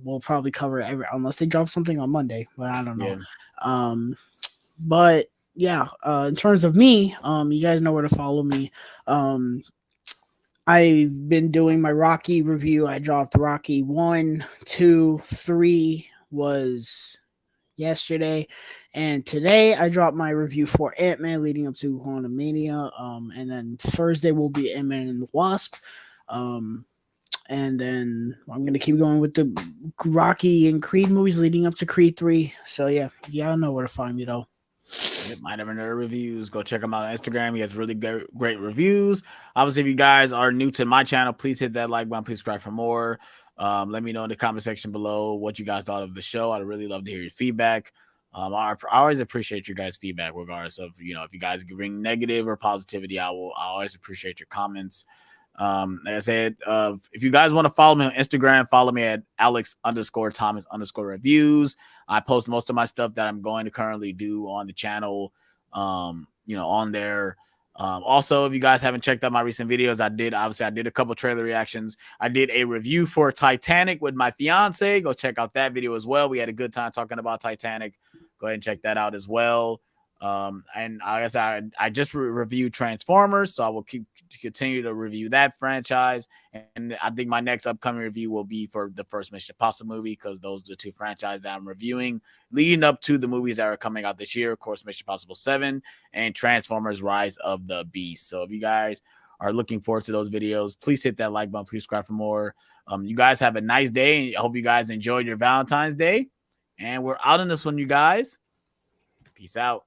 we'll probably cover unless they drop something on Monday, but I don't know. But yeah, in terms of me, you guys know where to follow me. I've been doing my Rocky review. I dropped Rocky 1, 2, 3 was yesterday, and today I dropped my review for Ant-Man leading up to Quantumania. And then Thursday will be Ant-Man and the Wasp. And then I'm gonna keep going with the Rocky and Creed movies leading up to Creed 3. So yeah, y'all know where to find me though. My Never Nerd Reviews. Go check him out on Instagram. He has really great reviews. Obviously, if you guys are new to my channel, please hit that like button. Please subscribe for more. Let me know in the comment section below what you guys thought of the show. I'd really love to hear your feedback. I always appreciate your guys' feedback, regardless of, if you guys bring negative or positivity. I always appreciate your comments. Like I said, if you guys want to follow me on Instagram, follow me at Alex_Thomas_reviews. I post most of my stuff that I'm going to currently do on the channel, on there. Also, if you guys haven't checked out my recent videos, I did a couple trailer reactions. I did a review for Titanic with my fiance. Go check out that video as well. We had a good time talking about Titanic. Go ahead and check that out as well. And I guess I just reviewed Transformers, so I will continue to review that franchise. And I think my next upcoming review will be for the first Mission Impossible movie, because those are the two franchises that I'm reviewing leading up to the movies that are coming out this year. Of course, Mission Impossible 7 and Transformers Rise of the Beast. So if you guys are looking forward to those videos, please hit that like button. Please subscribe for more. You guys have a nice day, and I hope you guys enjoyed your Valentine's Day. And we're out on this one, you guys. Peace out.